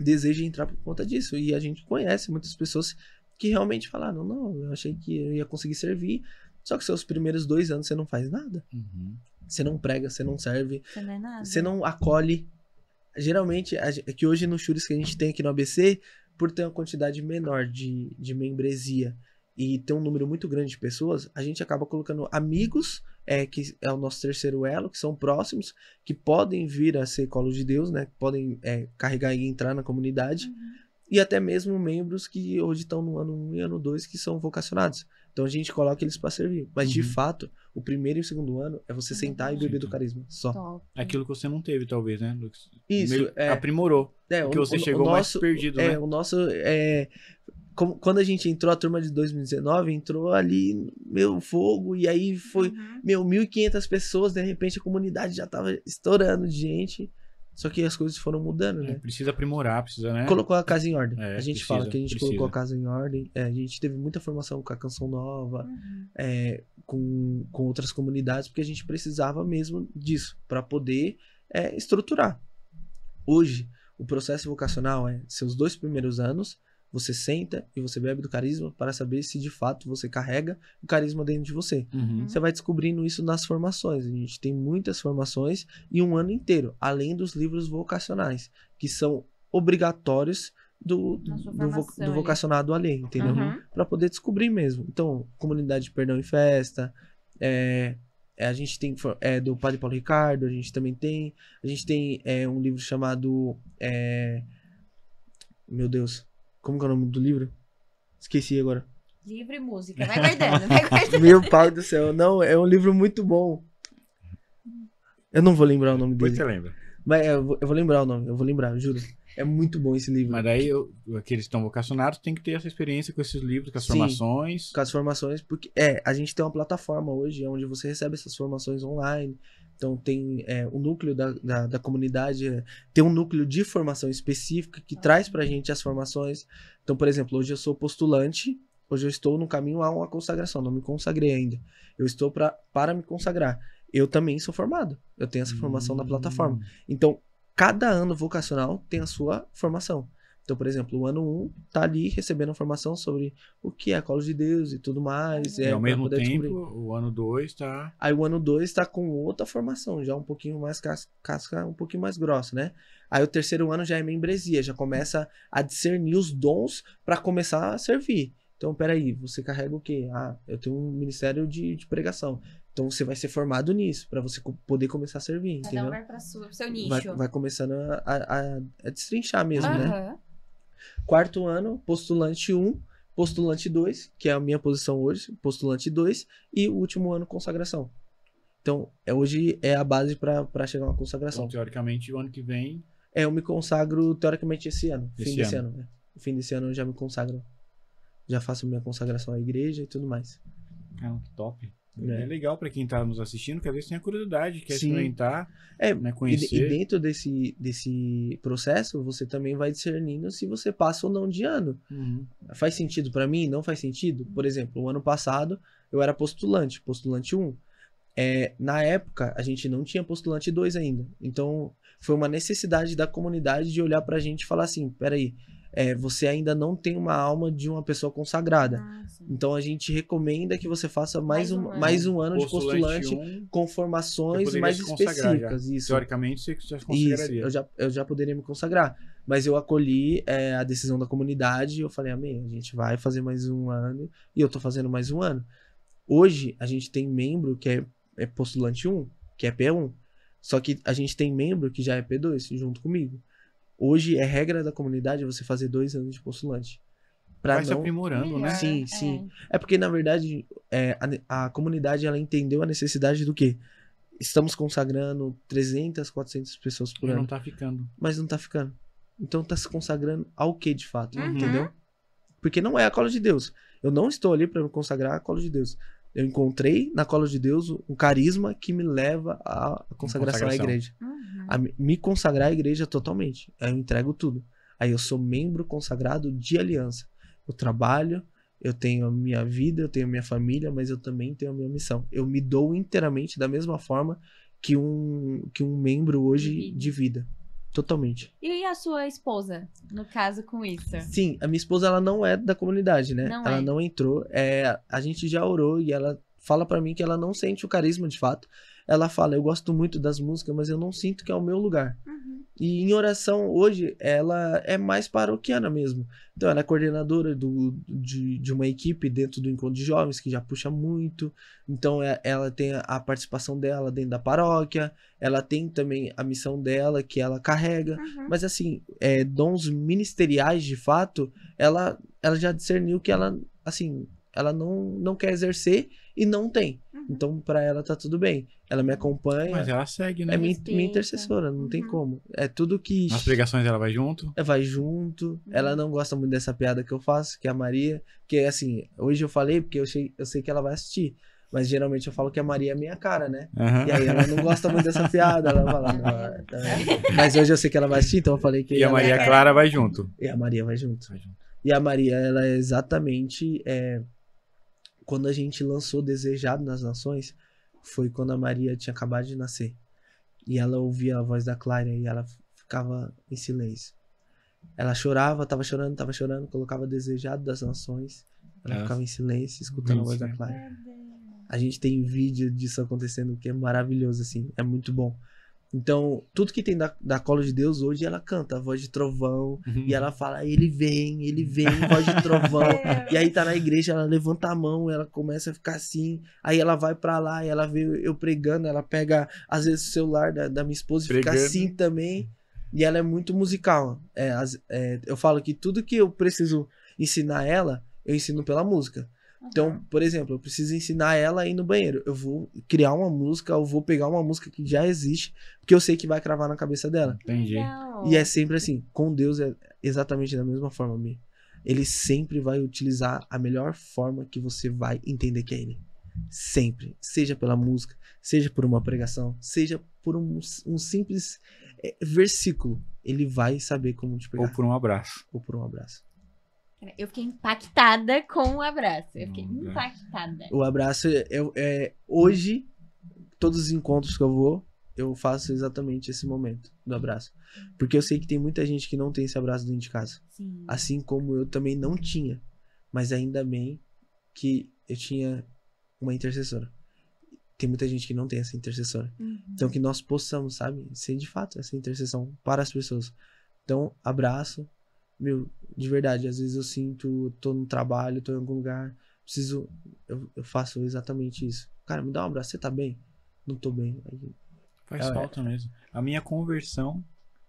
deseja entrar por conta disso, e a gente conhece muitas pessoas que realmente falaram, não, eu achei que eu ia conseguir servir, só que seus primeiros 2 anos você não faz nada. Uhum. Você não prega, você não serve, Você não é nada. você não acolhe. Geralmente, é que hoje no Chures que a gente tem aqui no ABC, por ter uma quantidade menor de membresia e ter um número muito grande de pessoas, a gente acaba colocando amigos, que é o nosso 3º elo, que são próximos, que podem vir a ser Colo de Deus, né? Podem carregar e entrar na comunidade. Uhum. E até mesmo membros que hoje estão no ano 1 e ano 2 que são vocacionados. Então a gente coloca eles para servir. Mas de Uhum. fato, o primeiro e o segundo ano é você sentar e beber do carisma. Só. Top. Aquilo que você não teve, talvez, né, Lucas? Isso, Meio aprimorou. Porque você chegou mais perdido, né? O nosso. Quando a gente entrou, a turma de 2019 entrou ali, meu fogo, e aí foi, Uhum. 1.500 pessoas, de repente a comunidade já tava estourando de gente. Só que as coisas foram mudando, né? Precisa aprimorar, precisa, né? Colocou a casa em ordem. É, A gente precisa, fala que a gente precisa. colocou a casa em ordem. A gente teve muita formação com a Canção Nova, Uhum. com outras comunidades, porque a gente precisava mesmo disso, para poder estruturar. Hoje, o processo vocacional é seus 2 primeiros anos, você senta e você bebe do carisma para saber se de fato você carrega o carisma dentro de você. Uhum. Você vai descobrindo isso nas formações. A gente tem muitas formações e um ano inteiro, além dos livros vocacionais, que são obrigatórios do Na sua formação ali. vocacionado além, entendeu? Uhum. Para poder descobrir mesmo. Então, comunidade de perdão e festa, a gente tem do Padre Paulo Ricardo, a gente tem um livro chamado meu Deus, como que é o nome do livro? Esqueci agora. Livre música. Vai guardando, vai guardando. Meu pai do céu, não, é um livro muito bom. Eu não vou lembrar o nome Depois dele. você lembra. Mas eu vou lembrar o nome, eu vou lembrar, juro. É muito bom esse livro. Mas daí, aqueles que estão vocacionados têm que ter essa experiência com esses livros, com as formações. Com as formações, porque a gente tem uma plataforma hoje onde você recebe essas formações online. Então tem o núcleo da comunidade, tem um núcleo de formação específica que traz pra gente as formações. Então, por exemplo, hoje eu sou postulante, hoje eu estou no caminho a uma consagração, não me consagrei ainda. Eu estou para me consagrar. Eu também sou formado, eu tenho essa formação na plataforma. Então, cada ano vocacional tem a sua formação. Então, por exemplo, o ano 1 tá ali recebendo a formação sobre o que é a Colo de Deus e tudo mais. E ao mesmo tempo, o ano 2 tá... Aí o ano 2 tá com outra formação, já um pouquinho mais casca, um pouquinho mais grossa, né? Aí o terceiro ano já é membresia, já começa a discernir os dons para começar a servir. Então, peraí, você carrega o quê? Ah, eu tenho um ministério de pregação. Então você vai ser formado nisso, para você poder começar a servir, Cada entendeu? um vai pro seu nicho. Vai começando a destrinchar mesmo, né? Quarto ano, postulante 1, postulante 2, que é a minha posição hoje, postulante 2, e o último ano, consagração. Então, hoje é a base para chegar a uma consagração. Então, teoricamente, o ano que vem... Eu me consagro, teoricamente, esse ano. Esse Desse ano, né? No fim desse ano eu já me consagro. Já faço minha consagração à igreja e tudo mais. Caramba, que top. É legal pra quem tá nos assistindo, que às vezes tem a curiosidade, quer Sim. experimentar, né, conhecer. E dentro desse processo, você também vai discernindo se você passa ou não de ano. Uhum. Faz sentido pra mim? Não faz sentido? Por exemplo, o ano passado eu era postulante 1. Na época, a gente não tinha postulante 2 ainda. Então, foi uma necessidade da comunidade de olhar pra gente e falar assim, peraí, você ainda não tem uma alma de uma pessoa consagrada. Então a gente recomenda que você faça mais um ano de postulante com formações mais específicas. Isso. Teoricamente, você já se consagraria. Isso, eu já poderia me consagrar. Mas eu acolhi a decisão da comunidade e eu falei, amém, a gente vai fazer mais um ano e eu tô fazendo mais um ano. Hoje, a gente tem membro que é postulante 1, que é P1. Só que a gente tem membro que já é P2, junto comigo. Hoje é regra da comunidade você fazer 2 anos de postulante. Vai se aprimorando, né? Sim, sim. É porque, na verdade, a comunidade ela entendeu a necessidade do quê? Estamos consagrando 300, 400 pessoas por ano. Não tá ficando. Mas não tá ficando. Então tá se consagrando ao quê, de fato? Entendeu? Porque não é a Colo de Deus. Eu não estou ali para me consagrar a Colo de Deus. Eu encontrei na Colo de Deus um carisma que me leva à consagração à igreja. A me consagrar à igreja totalmente. Aí eu entrego tudo. Aí eu sou membro consagrado de aliança. Eu trabalho, eu tenho a minha vida, eu tenho a minha família, mas eu também tenho a minha missão. Eu me dou inteiramente da mesma forma que um membro hoje de vida. Totalmente. E a sua esposa, no caso, com isso? Sim, a minha esposa, ela não é da comunidade, né? Ela não entrou. A gente já orou e ela fala pra mim que ela não sente o carisma de fato. Ela fala, eu gosto muito das músicas, mas eu não sinto que é o meu lugar. E em oração, hoje, ela é mais paroquiana mesmo. Então, ela é coordenadora de uma equipe dentro do Encontro de Jovens, que já puxa muito. Então, ela tem a participação dela dentro da paróquia. Ela tem também a missão dela, que ela carrega. Mas, assim, dons ministeriais, de fato, ela já discerniu que ela, assim, ela não quer exercer e não tem. Então, pra ela tá tudo bem. Ela me acompanha. Mas ela segue, né? É minha intercessora, não tem como. É tudo que... Nas pregações ela vai junto? Vai junto. Ela não gosta muito dessa piada que eu faço, que é a Maria. Que, assim, hoje eu falei porque eu sei que ela vai assistir. Mas geralmente eu falo que a Maria é minha cara, né? E aí ela não gosta muito dessa piada. Ela fala... Mas hoje eu sei que ela vai assistir, então eu falei que... E a Maria Clara vai junto? E a Maria vai junto. E a Maria, ela é exatamente... Quando a gente lançou Desejado nas Nações, foi quando a Maria tinha acabado de nascer. E ela ouvia a voz da Clara e ela ficava em silêncio. Ela chorava, tava chorando, colocava Desejado das Nações. Ela ficava em silêncio, escutando a voz da Clara. A gente tem vídeo disso acontecendo, que é maravilhoso, assim. É muito bom. Então, tudo que tem da Colo de Deus hoje, ela canta a voz de trovão. E ela fala, ele vem, voz de trovão. E aí tá na igreja, ela levanta a mão, ela começa a ficar assim. Aí ela vai pra lá, e ela vê eu pregando. Ela pega, às vezes, o celular da minha esposa e fica assim também. E ela é muito musical. Eu falo que tudo que eu preciso ensinar ela, eu ensino pela música. Então, por exemplo, eu preciso ensinar ela a ir no banheiro. Eu vou criar uma música, eu vou pegar uma música que já existe, porque eu sei que vai cravar na cabeça dela. Entendi. Legal. E é sempre assim, com Deus é exatamente da mesma forma, Mi. Ele sempre vai utilizar a melhor forma que você vai entender que é ele. Sempre. Seja pela música, seja por uma pregação, seja por um simples versículo. Ele vai saber como te pegar. Ou por um abraço. Ou por um abraço. Eu fiquei impactada com o abraço. Eu fiquei Um abraço. impactada. O abraço hoje, todos os encontros que eu vou, eu faço exatamente esse momento do abraço. Porque eu sei que tem muita gente que não tem esse abraço dentro de casa. Sim. Assim como eu também não tinha. Mas ainda bem que eu tinha uma intercessora. Tem muita gente que não tem essa intercessora. Uhum. Então que nós possamos, sabe, ser de fato essa intercessão para as pessoas. Então, abraço. Meu, de verdade, às vezes eu sinto, tô no trabalho, tô em algum lugar, eu faço exatamente isso. Cara, me dá um abraço, você tá bem? Não tô bem. Aí, Faz falta mesmo. A minha conversão,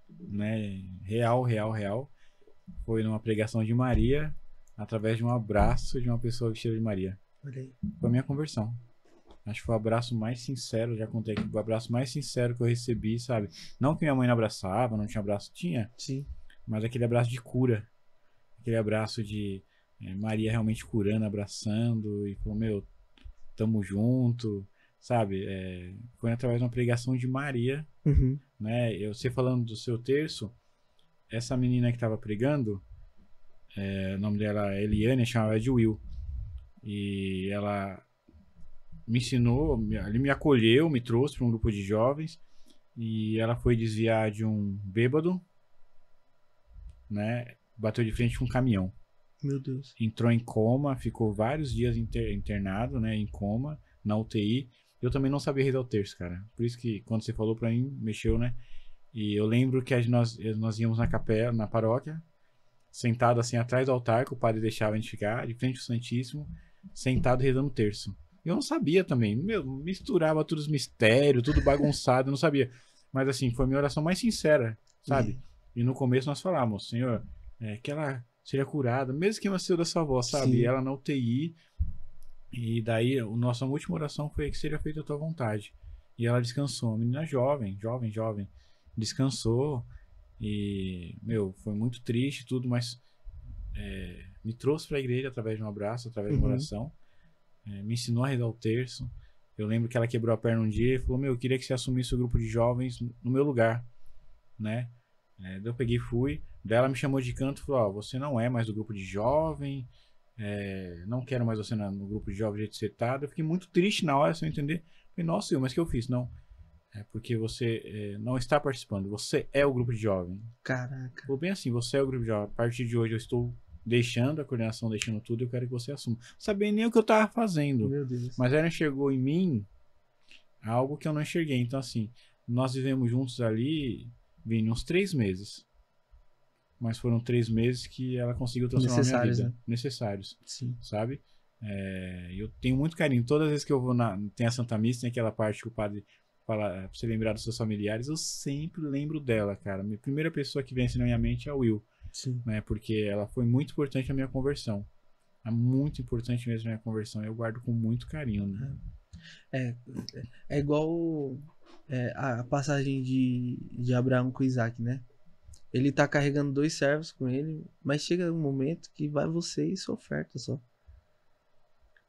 né, real, foi numa pregação de Maria, através de um abraço de uma pessoa vestida de Maria. olha aí. Foi a minha conversão. Acho que foi o abraço mais sincero, já contei aqui, o abraço mais sincero que eu recebi, sabe? Não que minha mãe não abraçava, não tinha abraço, tinha, Sim. mas aquele abraço de cura. Aquele abraço de Maria realmente curando, abraçando, e falou, meu, tamo junto, sabe? Foi através de uma pregação de Maria, Uhum. né? Você falando do seu terço, essa menina que tava pregando, o nome dela é Eliane, eu chamava ela de Will. E ela me ensinou, ele me acolheu, me trouxe para um grupo de jovens, e ela foi desviar de um bêbado, né? Bateu de frente com um caminhão. Meu Deus. Entrou em coma, ficou vários dias internado, né? Em coma, na UTI. Eu também não sabia rezar o terço, cara. Por isso que quando você falou pra mim, mexeu, né? E eu lembro que nós íamos na capela, na paróquia, sentado assim atrás do altar, que o padre deixava a gente ficar, de frente ao Santíssimo, sentado rezando o terço. Eu não sabia também. Meu, misturava todos os mistérios, tudo bagunçado, eu não sabia. Mas assim, foi a minha oração mais sincera, sabe? E no começo nós falávamos, Senhor, que ela seja curada, mesmo que nasceu da sua avó, sabe? Sim. E ela na UTI. E daí, a nossa última oração foi que seja feita a tua vontade. E ela descansou. Uma menina jovem. Descansou. E, meu, foi muito triste tudo, mas me trouxe pra igreja através de um abraço, através de uma oração. Me ensinou a rezar o terço. Eu lembro que ela quebrou a perna um dia e falou, meu, eu queria que você assumisse o grupo de jovens no meu lugar, né? Daí eu peguei e fui. Daí ela me chamou de canto e falou, você não é mais do grupo de jovem, não quero mais você no grupo de jovem do jeito que você tá. Eu fiquei muito triste na hora, sem entender. Falei, nossa, mas o que eu fiz? Não, porque você não está participando, você é o grupo de jovem. Caraca. Falou bem assim, você é o grupo de jovem. A partir de hoje eu estou deixando a coordenação, deixando tudo, eu quero que você assuma. Não sabia nem o que eu tava fazendo. Meu Deus. Mas ela enxergou em mim algo que eu não enxerguei. Então assim, nós vivemos juntos ali, Vini, uns 3 meses. Mas foram 3 meses que ela conseguiu transformar a minha vida. Né? Necessários. Sim. Sabe? Eu tenho muito carinho. Todas as vezes que eu vou tem a Santa Missa, tem aquela parte que o padre fala pra você lembrar dos seus familiares, eu sempre lembro dela, cara. A primeira pessoa que vem assim na minha mente é a Will. Sim. Né? Porque ela foi muito importante na minha conversão. É muito importante mesmo a minha conversão. Eu guardo com muito carinho. Né? É igual a passagem de Abraão com Isaac, né? Ele tá carregando 2 servos com ele, mas chega um momento que vai você e sua oferta só.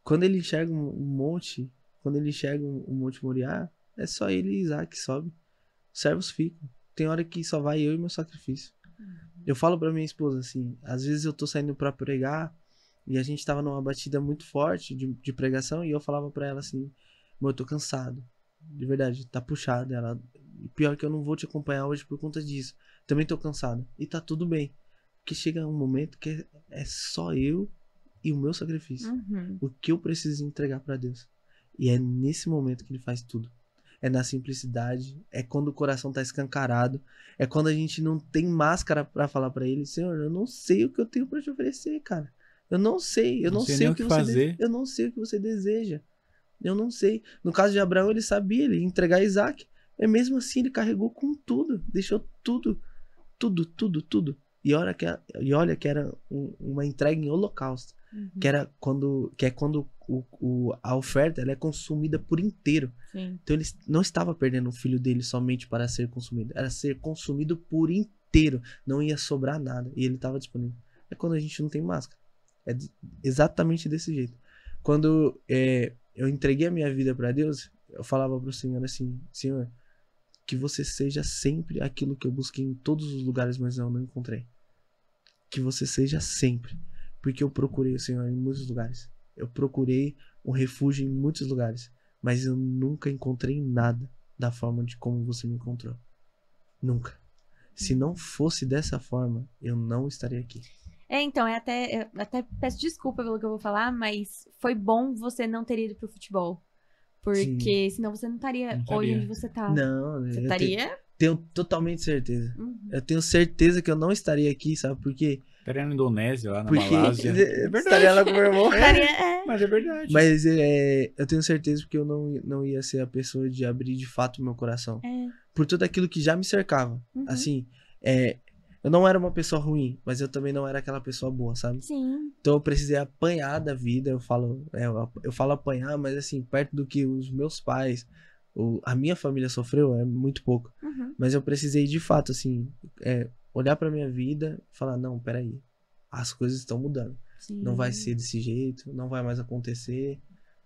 Quando ele enxerga um monte, quando ele enxerga um monte Moriá, é só ele e Isaac que sobe. Os servos ficam. Tem hora que só vai eu e meu sacrifício. Eu falo pra minha esposa assim, às vezes eu tô saindo pra pregar e a gente tava numa batida muito forte de pregação e eu falava pra ela assim, eu tô cansado, de verdade, tá puxado. Ela, pior que eu não vou te acompanhar hoje por conta disso, também tô cansado. E tá tudo bem, porque chega um momento que é só eu e o meu sacrifício, o que eu preciso entregar pra Deus. E é nesse momento que ele faz tudo. É na simplicidade, é quando o coração tá escancarado, é quando a gente não tem máscara pra falar pra ele, Senhor, eu não sei o que eu tenho pra te oferecer, cara. Eu não sei o que fazer. Eu não sei o que você deseja. Eu não sei. No caso de Abraão, ele sabia, ele ia entregar Isaac. É mesmo assim, ele carregou com tudo, deixou tudo. E olha que era uma entrega em holocausto. Que é quando a oferta ela é consumida por inteiro. Sim. Então ele não estava perdendo o filho dele somente para ser consumido. Era ser consumido por inteiro. Não ia sobrar nada. E ele estava disponível. É quando a gente não tem máscara. Exatamente desse jeito. Quando eu entreguei a minha vida para Deus, eu falava pro Senhor assim: Senhor, que você seja sempre aquilo que eu busquei em todos os lugares, mas eu não encontrei. Que você seja sempre. Porque eu procurei o Senhor em muitos lugares. Eu procurei um refúgio em muitos lugares. Mas eu nunca encontrei nada da forma de como você me encontrou. Nunca. Se não fosse dessa forma, eu não estaria aqui. Então, eu até peço desculpa pelo que eu vou falar, mas foi bom você não ter ido pro futebol. Porque senão você não estaria hoje onde você tá. Não, você estaria... Tenho totalmente certeza. Uhum. Eu tenho certeza que eu não estaria aqui, sabe por quê? Estaria na Indonésia, lá na Porque Malásia. É verdade. estaria lá com o meu irmão. Mas é verdade. Mas eu tenho certeza porque eu não ia ser a pessoa de abrir de fato o meu coração. Por tudo aquilo que já me cercava. Uhum. Assim, eu não era uma pessoa ruim, mas eu também não era aquela pessoa boa, sabe? Sim. Então eu precisei apanhar da vida. Eu falo apanhar, mas assim, perto do que os meus pais, a minha família sofreu, é muito pouco. Uhum. Mas eu precisei de fato, assim, olhar pra minha vida e falar: não, peraí, as coisas estão mudando. Sim. Não vai ser desse jeito, não vai mais acontecer.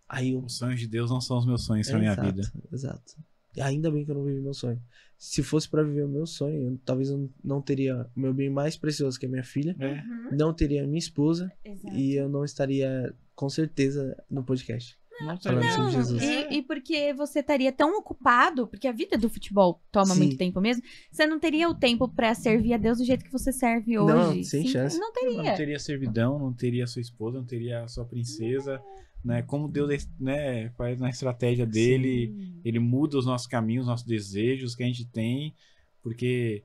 Aí Os sonhos de Deus não são os meus sonhos, são a minha vida. Exato. E ainda bem que eu não vivi meu sonho. Se fosse pra viver o meu sonho, talvez eu não teria o meu bem mais precioso, que é minha filha. Uhum. Não teria minha esposa. Exato. E eu não estaria, com certeza, no podcast. Não, Falando sobre Jesus. E porque você estaria tão ocupado, porque a vida do futebol toma Sim. muito tempo mesmo, você não teria o tempo pra servir a Deus do jeito que você serve hoje. Não, sem chance. Não teria. Não teria servidão, não teria sua esposa, não teria a sua princesa, né? Como Deus, né, faz na estratégia dele, Sim. ele muda os nossos caminhos, os nossos desejos que a gente tem, porque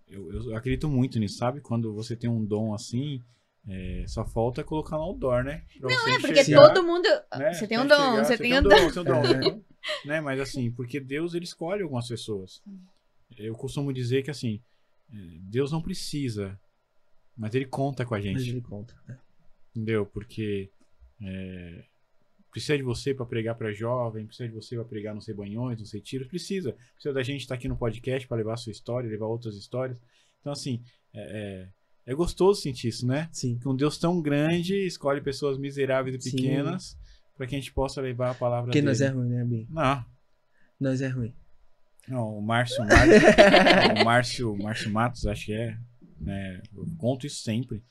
eu acredito muito nisso, sabe? Quando você tem um dom assim, só falta colocar no outdoor, né? Pra Não, você porque enxergar, todo mundo... né? Você tem um Pra dom, enxergar, você tem um dom. Você tem um dom, né? Mas assim, porque Deus, ele escolhe algumas pessoas. Eu costumo dizer que assim, Deus não precisa, mas ele conta com a Mas gente. ele conta. Entendeu? Porque precisa de você para pregar para jovem, precisa de você para pregar nos rebanhões, nos retiros, precisa da gente estar aqui no podcast para levar a sua história, levar outras histórias. Então assim, é gostoso sentir isso, né? Sim. Que um Deus tão grande escolhe pessoas miseráveis e Sim. pequenas para que a gente possa levar a palavra Porque dele. nós é ruim, né, Bim? Não, Nós é ruim. não, o Márcio Matos, acho que né? Eu conto isso sempre.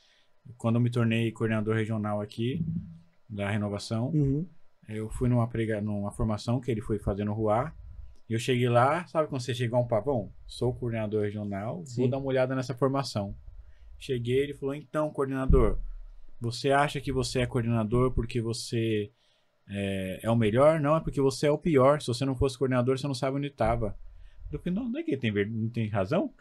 Quando eu me tornei coordenador regional aqui da Renovação, Uhum. eu fui numa formação que ele foi fazer no Ruá. E eu cheguei lá, sabe quando você chega a um pavão? Sou coordenador regional, Sim. vou dar uma olhada nessa formação. Cheguei, ele falou: então, coordenador, você acha que você é coordenador porque você é o melhor? Não, é porque você é o pior. Se você não fosse coordenador, você não sabe onde estava. Eu falei: não é que ele não tem razão?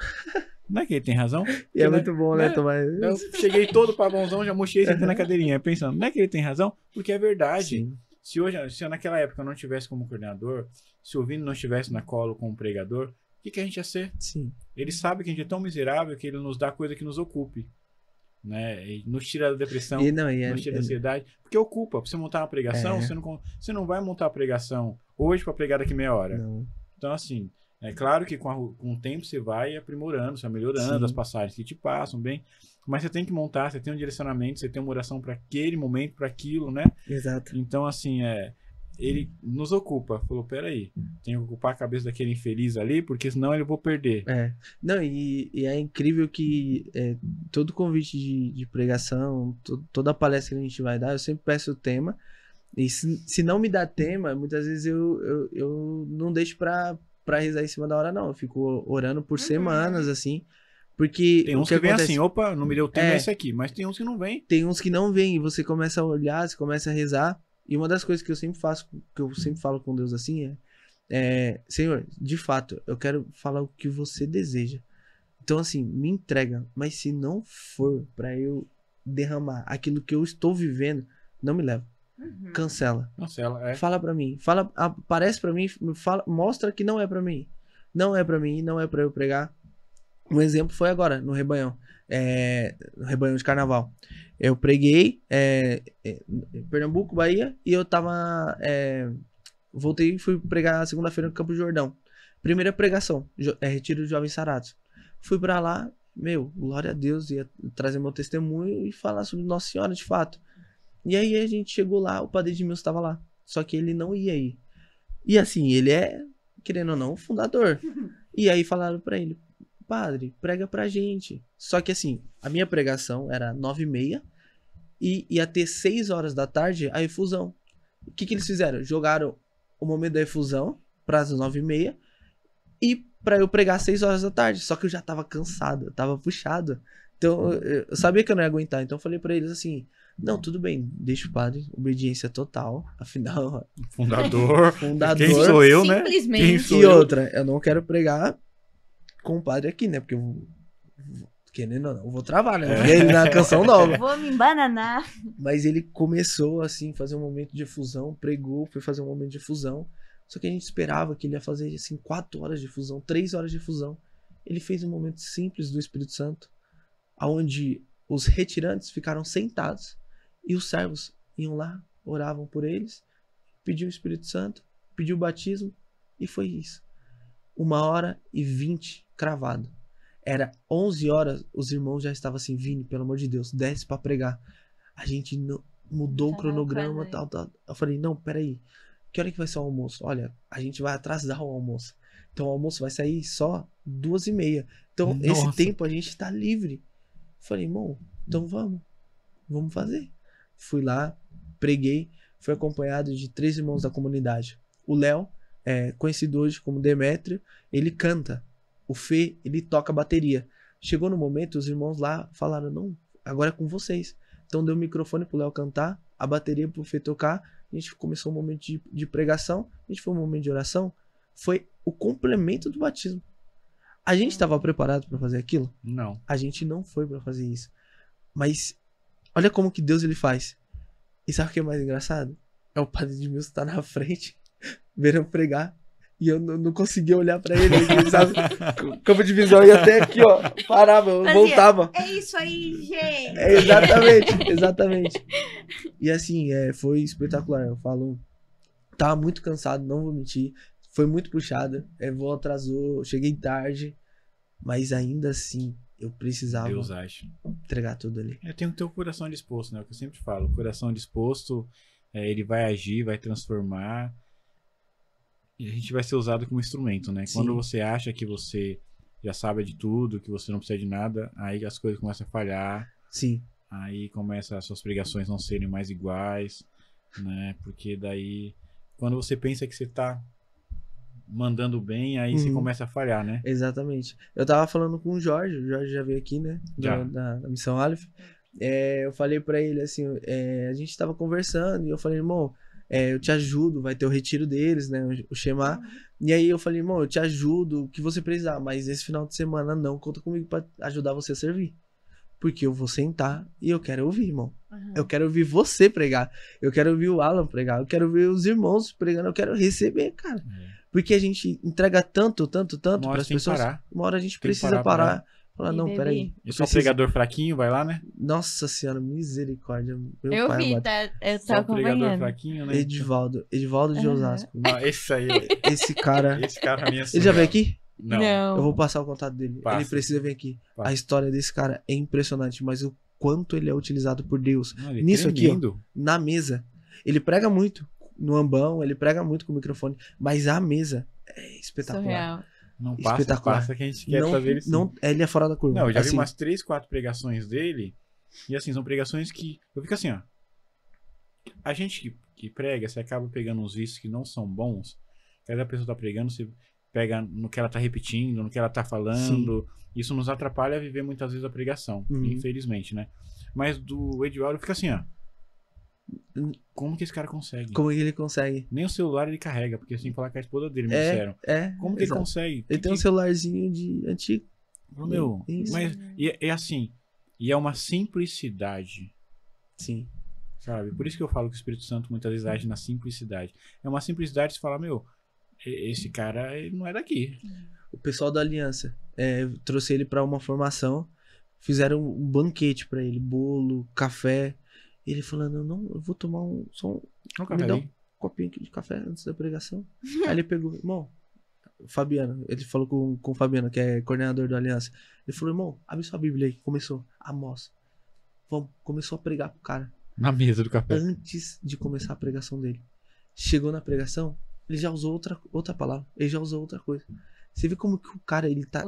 Não é que ele tem razão? E é Porque, muito bom, né, Tomás? Eu cheguei todo pavãozão, já murchei sentei na cadeirinha, pensando: não é que ele tem razão? Porque é verdade. Sim. Se eu naquela época eu não tivesse como coordenador, se o Vini não estivesse na colo como pregador, o que a gente ia ser? Sim. Ele sabe que a gente é tão miserável que ele nos dá coisa que nos ocupe, né? E nos tira da depressão, nos tira da ansiedade, porque ocupa. Pra você montar uma pregação, você não vai montar a pregação hoje pra pregar daqui meia hora. Não. Então, assim, é claro que com o tempo você vai aprimorando, você vai melhorando Sim. as passagens que te passam bem, mas você tem que montar, você tem um direcionamento, você tem uma oração para aquele momento, para aquilo, né? Exato. Então, assim, ele nos ocupa. Falou: peraí, tenho que ocupar a cabeça daquele infeliz ali, porque senão eu vou perder. Não, e é incrível que todo convite de pregação, toda palestra que a gente vai dar, eu sempre peço o tema. E se não me dá tema, muitas vezes eu não deixo pra rezar em cima da hora, não. Eu fico orando por semanas, assim. Porque Tem uns que vem assim: opa, não me deu tema esse aqui. Mas tem uns que não vem. Tem uns que não vêm, e você começa a olhar, você começa a rezar. E uma das coisas que eu sempre faço, que eu sempre falo com Deus assim Senhor, de fato, eu quero falar o que você deseja. Então, assim, me entrega. Mas se não for pra eu derramar aquilo que eu estou vivendo, não me leva. Uhum. Cancela. Cancela, Fala pra mim. Aparece pra mim, mostra que não é pra mim. Não é pra mim, não é pra eu pregar. Um exemplo foi agora, no Rebanhão. no Rebanhão de Carnaval. Eu preguei em Pernambuco, Bahia, e eu tava... voltei e fui pregar segunda-feira no Campo Jordão. Primeira pregação, Retiro de Jovens Sarados. Fui pra lá, glória a Deus, ia trazer meu testemunho e falar sobre Nossa Senhora, de fato. E aí a gente chegou lá, o padre Edmilson estava lá, só que ele não ia ir. E assim, ele é, querendo ou não, fundador. E aí falaram pra ele, padre, prega pra gente. Só que assim, a minha pregação era 9h30 e ia ter 6 horas da tarde a efusão. O que eles fizeram? Jogaram o momento da efusão para as 9h30 e pra eu pregar às 6 horas da tarde. Só que eu já tava cansado, eu tava puxado. Então eu sabia que eu não ia aguentar. Então eu falei pra eles assim, não, tudo bem, deixa o padre, obediência total. Afinal, Fundador. fundador. Quem sou eu, né? Simplesmente. Quem sou E eu? outra, eu não quero pregar com o padre aqui, né? Porque querendo ou não, eu vou travar, né? Porque ele na canção nova. Vou me embananar. Mas ele começou, assim, fazer um momento de efusão, pregou, foi fazer um momento de efusão. Só que a gente esperava que ele ia fazer, assim, 4 horas de efusão, 3 horas de efusão. Ele fez um momento simples do Espírito Santo, onde os retirantes ficaram sentados e os servos iam lá, oravam por eles, pediu o Espírito Santo, pediu o batismo e foi isso. 1h20 cravado. Era 11 horas, os irmãos já estavam assim, Vini, pelo amor de Deus, desce pra pregar. A gente mudou o cronograma, tal. Eu falei, não, peraí, que hora que vai ser o almoço? Olha, a gente vai atrasar o almoço. Então o almoço vai sair só 2h30. Então esse tempo a gente tá livre. Eu falei, irmão, então vamos fazer. Fui lá, preguei, fui acompanhado de 3 irmãos da comunidade. O Léo, conhecido hoje como Demétrio, ele canta. O Fê, ele toca bateria. Chegou no momento, os irmãos lá falaram, não, agora é com vocês. Então deu o microfone pro Léo cantar, a bateria pro Fê tocar. A gente começou um momento de pregação, a gente foi um momento de oração. Foi o complemento do batismo. A gente estava preparado para fazer aquilo? Não. A gente não foi para fazer isso. Mas olha como que Deus ele faz. E sabe o que é mais engraçado? É o padre Edmilson tá na frente, vendo eu pregar. E eu não conseguia olhar pra ele, sabe? O campo de visão ia até aqui, ó. Parava, eu voltava. É isso aí, gente! Exatamente. E assim, foi espetacular. Eu falo, tava muito cansado, não vou mentir. Foi muito puxada. Voo atrasou, cheguei tarde. Mas ainda assim, eu precisava Deus acha. entregar tudo ali. Tem que ter o coração disposto, né? O que eu sempre falo. O coração disposto, ele vai agir, vai transformar. E a gente vai ser usado como instrumento, né? Sim. Quando você acha que você já sabe de tudo, que você não precisa de nada, aí as coisas começam a falhar. Sim. Aí começa as suas pregações não serem mais iguais, né? Porque daí, quando você pensa que você tá mandando bem, aí você começa a falhar, né? Exatamente. Eu tava falando com o Jorge já veio aqui, né? Já. Da Missão Aleph. Eu falei pra ele assim, a gente tava conversando e eu falei, irmão, eu te ajudo, vai ter o retiro deles, né? O Shema. E aí eu falei, irmão, eu te ajudo, o que você precisar, mas esse final de semana não, conta comigo pra ajudar você a servir. Porque eu vou sentar e eu quero ouvir, irmão. Eu quero ouvir você pregar. Eu quero ouvir o Alan pregar. Eu quero ouvir os irmãos pregando. Eu quero receber, cara. Porque a gente entrega tanto para as pessoas. Uma hora a gente precisa parar. Falar, não, peraí. Eu sou um pregador fraquinho, vai lá, né? Nossa senhora, misericórdia. Meu Eu pai vi, amado. eu Sou tô um pregador acompanhando. fraquinho, né? Edivaldo de Osasco. Não, esse aí. Esse cara. Esse cara pra mim é Ele já veio aqui? Não. Eu vou passar o contato dele. Passa. Ele precisa vir aqui. Passa. A história desse cara é impressionante, mas o quanto ele é utilizado por Deus. Não, ele é Nisso aqui, ó, tremendo. na mesa. Ele prega muito no ambão, ele prega muito com o microfone, mas a mesa é espetacular. Surreal. Não Espetacular. passa que a gente quer Não, fazer ele sim. não, ele é fora da curva. Não, eu já vi Assim, umas 3, 4 pregações dele. E assim, são pregações que. Eu fico assim, ó. A gente que prega, você acaba pegando uns vícios que não são bons. Cada pessoa tá pregando, você pega no que ela tá repetindo, no que ela tá falando. Sim. Isso nos atrapalha a viver muitas vezes a pregação. Infelizmente, né? Mas do Edivaldo fica assim, ó. Como que esse cara consegue? Como que ele consegue? Nem o celular ele carrega, porque assim, falar com a esposa dele, me disseram. Como que ele consegue? Ele tem um celularzinho de antigo. Meu, Isso. mas é assim, e é uma simplicidade, Sim. sabe? Por isso que eu falo que o Espírito Santo muitas vezes age na simplicidade. É uma simplicidade de você falar, meu, esse cara ele não é daqui. O pessoal da Aliança trouxe ele pra uma formação fizeram um banquete pra ele, bolo, café. Ele falando, não, eu vou tomar me dá um copinho aqui de café antes da pregação. Aí ele pegou, irmão, Fabiano, ele falou com o Fabiano, que é coordenador da Aliança. Ele falou, irmão, abre sua Bíblia aí. Começou, Amós. Vamos, começou a pregar pro cara. Na mesa do café. Antes de começar a pregação dele. Chegou na pregação, ele já usou outra palavra. Ele já usou outra coisa. Você vê como que o cara, ele tá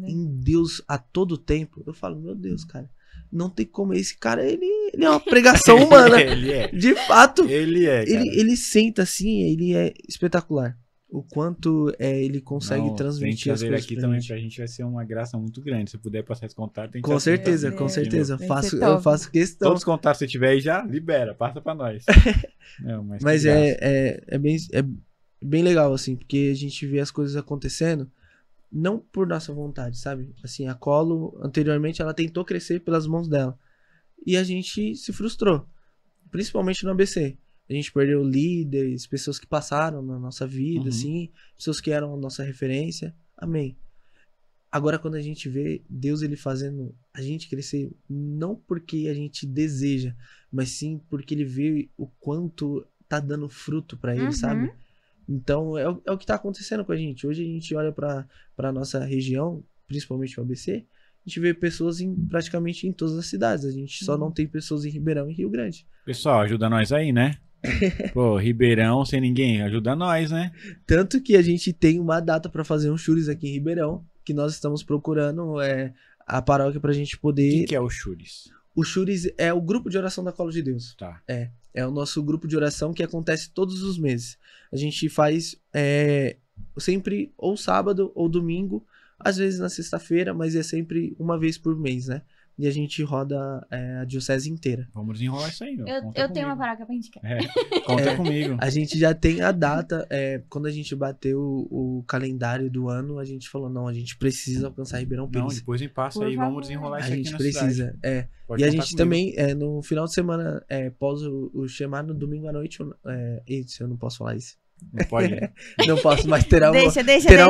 em Deus a todo tempo. Eu falo, meu Deus, cara. Não tem como. Esse cara, ele é uma pregação humana. Ele é. De fato. Ele é, cara. Ele senta assim, ele é espetacular. O quanto ele consegue transmitir as coisas aqui também pra gente vai ser uma graça muito grande. Se puder passar esse contato, tem que com certeza. Eu faço questão. Todos os contatos que você tiver aí já libera, passa pra nós. Não, mas é bem legal, assim, porque a gente vê as coisas acontecendo não por nossa vontade, sabe? Assim, a Colo, anteriormente, ela tentou crescer pelas mãos dela. E a gente se frustrou. Principalmente no ABC. A gente perdeu líderes, pessoas que passaram na nossa vida, assim, pessoas que eram a nossa referência. Amém. Agora, quando a gente vê Deus ele fazendo a gente crescer, não porque a gente deseja, mas sim porque ele vê o quanto tá dando fruto pra ele, sabe? Então, é o que tá acontecendo com a gente. Hoje a gente olha pra nossa região, principalmente o ABC, a gente vê pessoas praticamente em todas as cidades. A gente só não tem pessoas em Ribeirão e Rio Grande. Pessoal, ajuda nós aí, né? Pô, Ribeirão sem ninguém, ajuda nós, né? Tanto que a gente tem uma data pra fazer um Chures aqui em Ribeirão, que nós estamos procurando a paróquia pra gente poder... O que é o Chures? O Chures é o grupo de oração da Colo de Deus. Tá. É o nosso grupo de oração que acontece todos os meses. A gente faz sempre ou sábado ou domingo, às vezes na sexta-feira, mas é sempre uma vez por mês, né? E a gente roda a diocese inteira. Vamos desenrolar isso aí, meu. Eu tenho uma paróquia pra indicar. Conta comigo. A gente já tem a data. Quando a gente bateu o calendário do ano, a gente falou, não, a gente precisa alcançar Ribeirão Pires. Não, depois me passa aí, vamos desenrolar isso aqui na cidade. A gente precisa, E a gente também, no final de semana, após o chamar no domingo à noite, isso, eu não posso falar isso. Não pode? Não posso, mas terá deixa.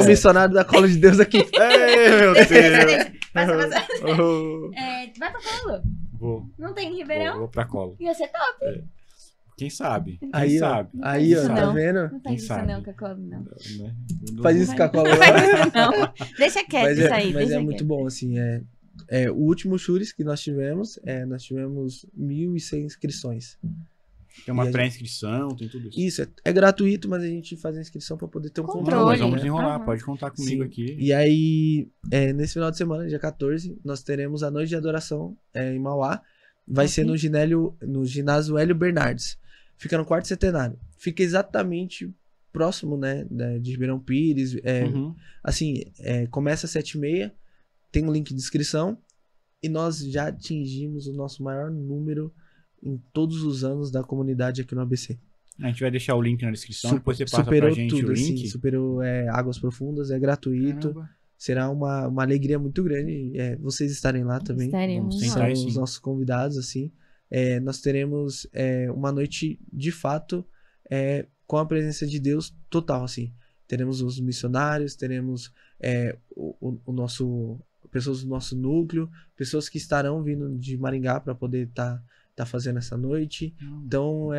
um missionário da Colo de Deus aqui. Ei, meu Deus. Deixa. Passa. Vai pra Colo? Vou. Não tem em Ribeirão? Vou pra Colo. Ia ser top. Quem sabe? Aí, sabe? Aí, ó, Não. tá vendo? Não Quem faz isso sabe? não com a Colo, não. Faz isso com a Colo. Não. Deixa quieto isso aí. Mas deixa muito quieto. bom, assim, o último Chures que nós tivemos 1.100 inscrições. Tem uma pré-inscrição, tem tudo isso. Isso, é gratuito, mas a gente faz a inscrição pra poder ter um Controle. Não, mas controle. vamos Né? desenrolar, pode contar comigo Sim. aqui. E aí, nesse final de semana, dia 14, nós teremos a noite de adoração em Mauá. Vai ser no ginásio Hélio Bernardes. Fica no quarto centenário. Fica exatamente próximo, né, de Ribeirão Pires. Assim, começa às 7h30, tem um link de inscrição. E nós já atingimos o nosso maior número em todos os anos da comunidade aqui no ABC. A gente vai deixar o link na descrição, depois você passa pra gente tudo, o link. assim, superou Águas Profundas, é gratuito. Caramba. Será uma alegria muito grande vocês estarem lá também. Estaremos. Vamos São sentar, os sim. nossos convidados, assim. Nós teremos uma noite, de fato, com a presença de Deus total, assim. Teremos os missionários, teremos pessoas do nosso núcleo, pessoas que estarão vindo de Maringá para poder tá fazendo essa noite. Então,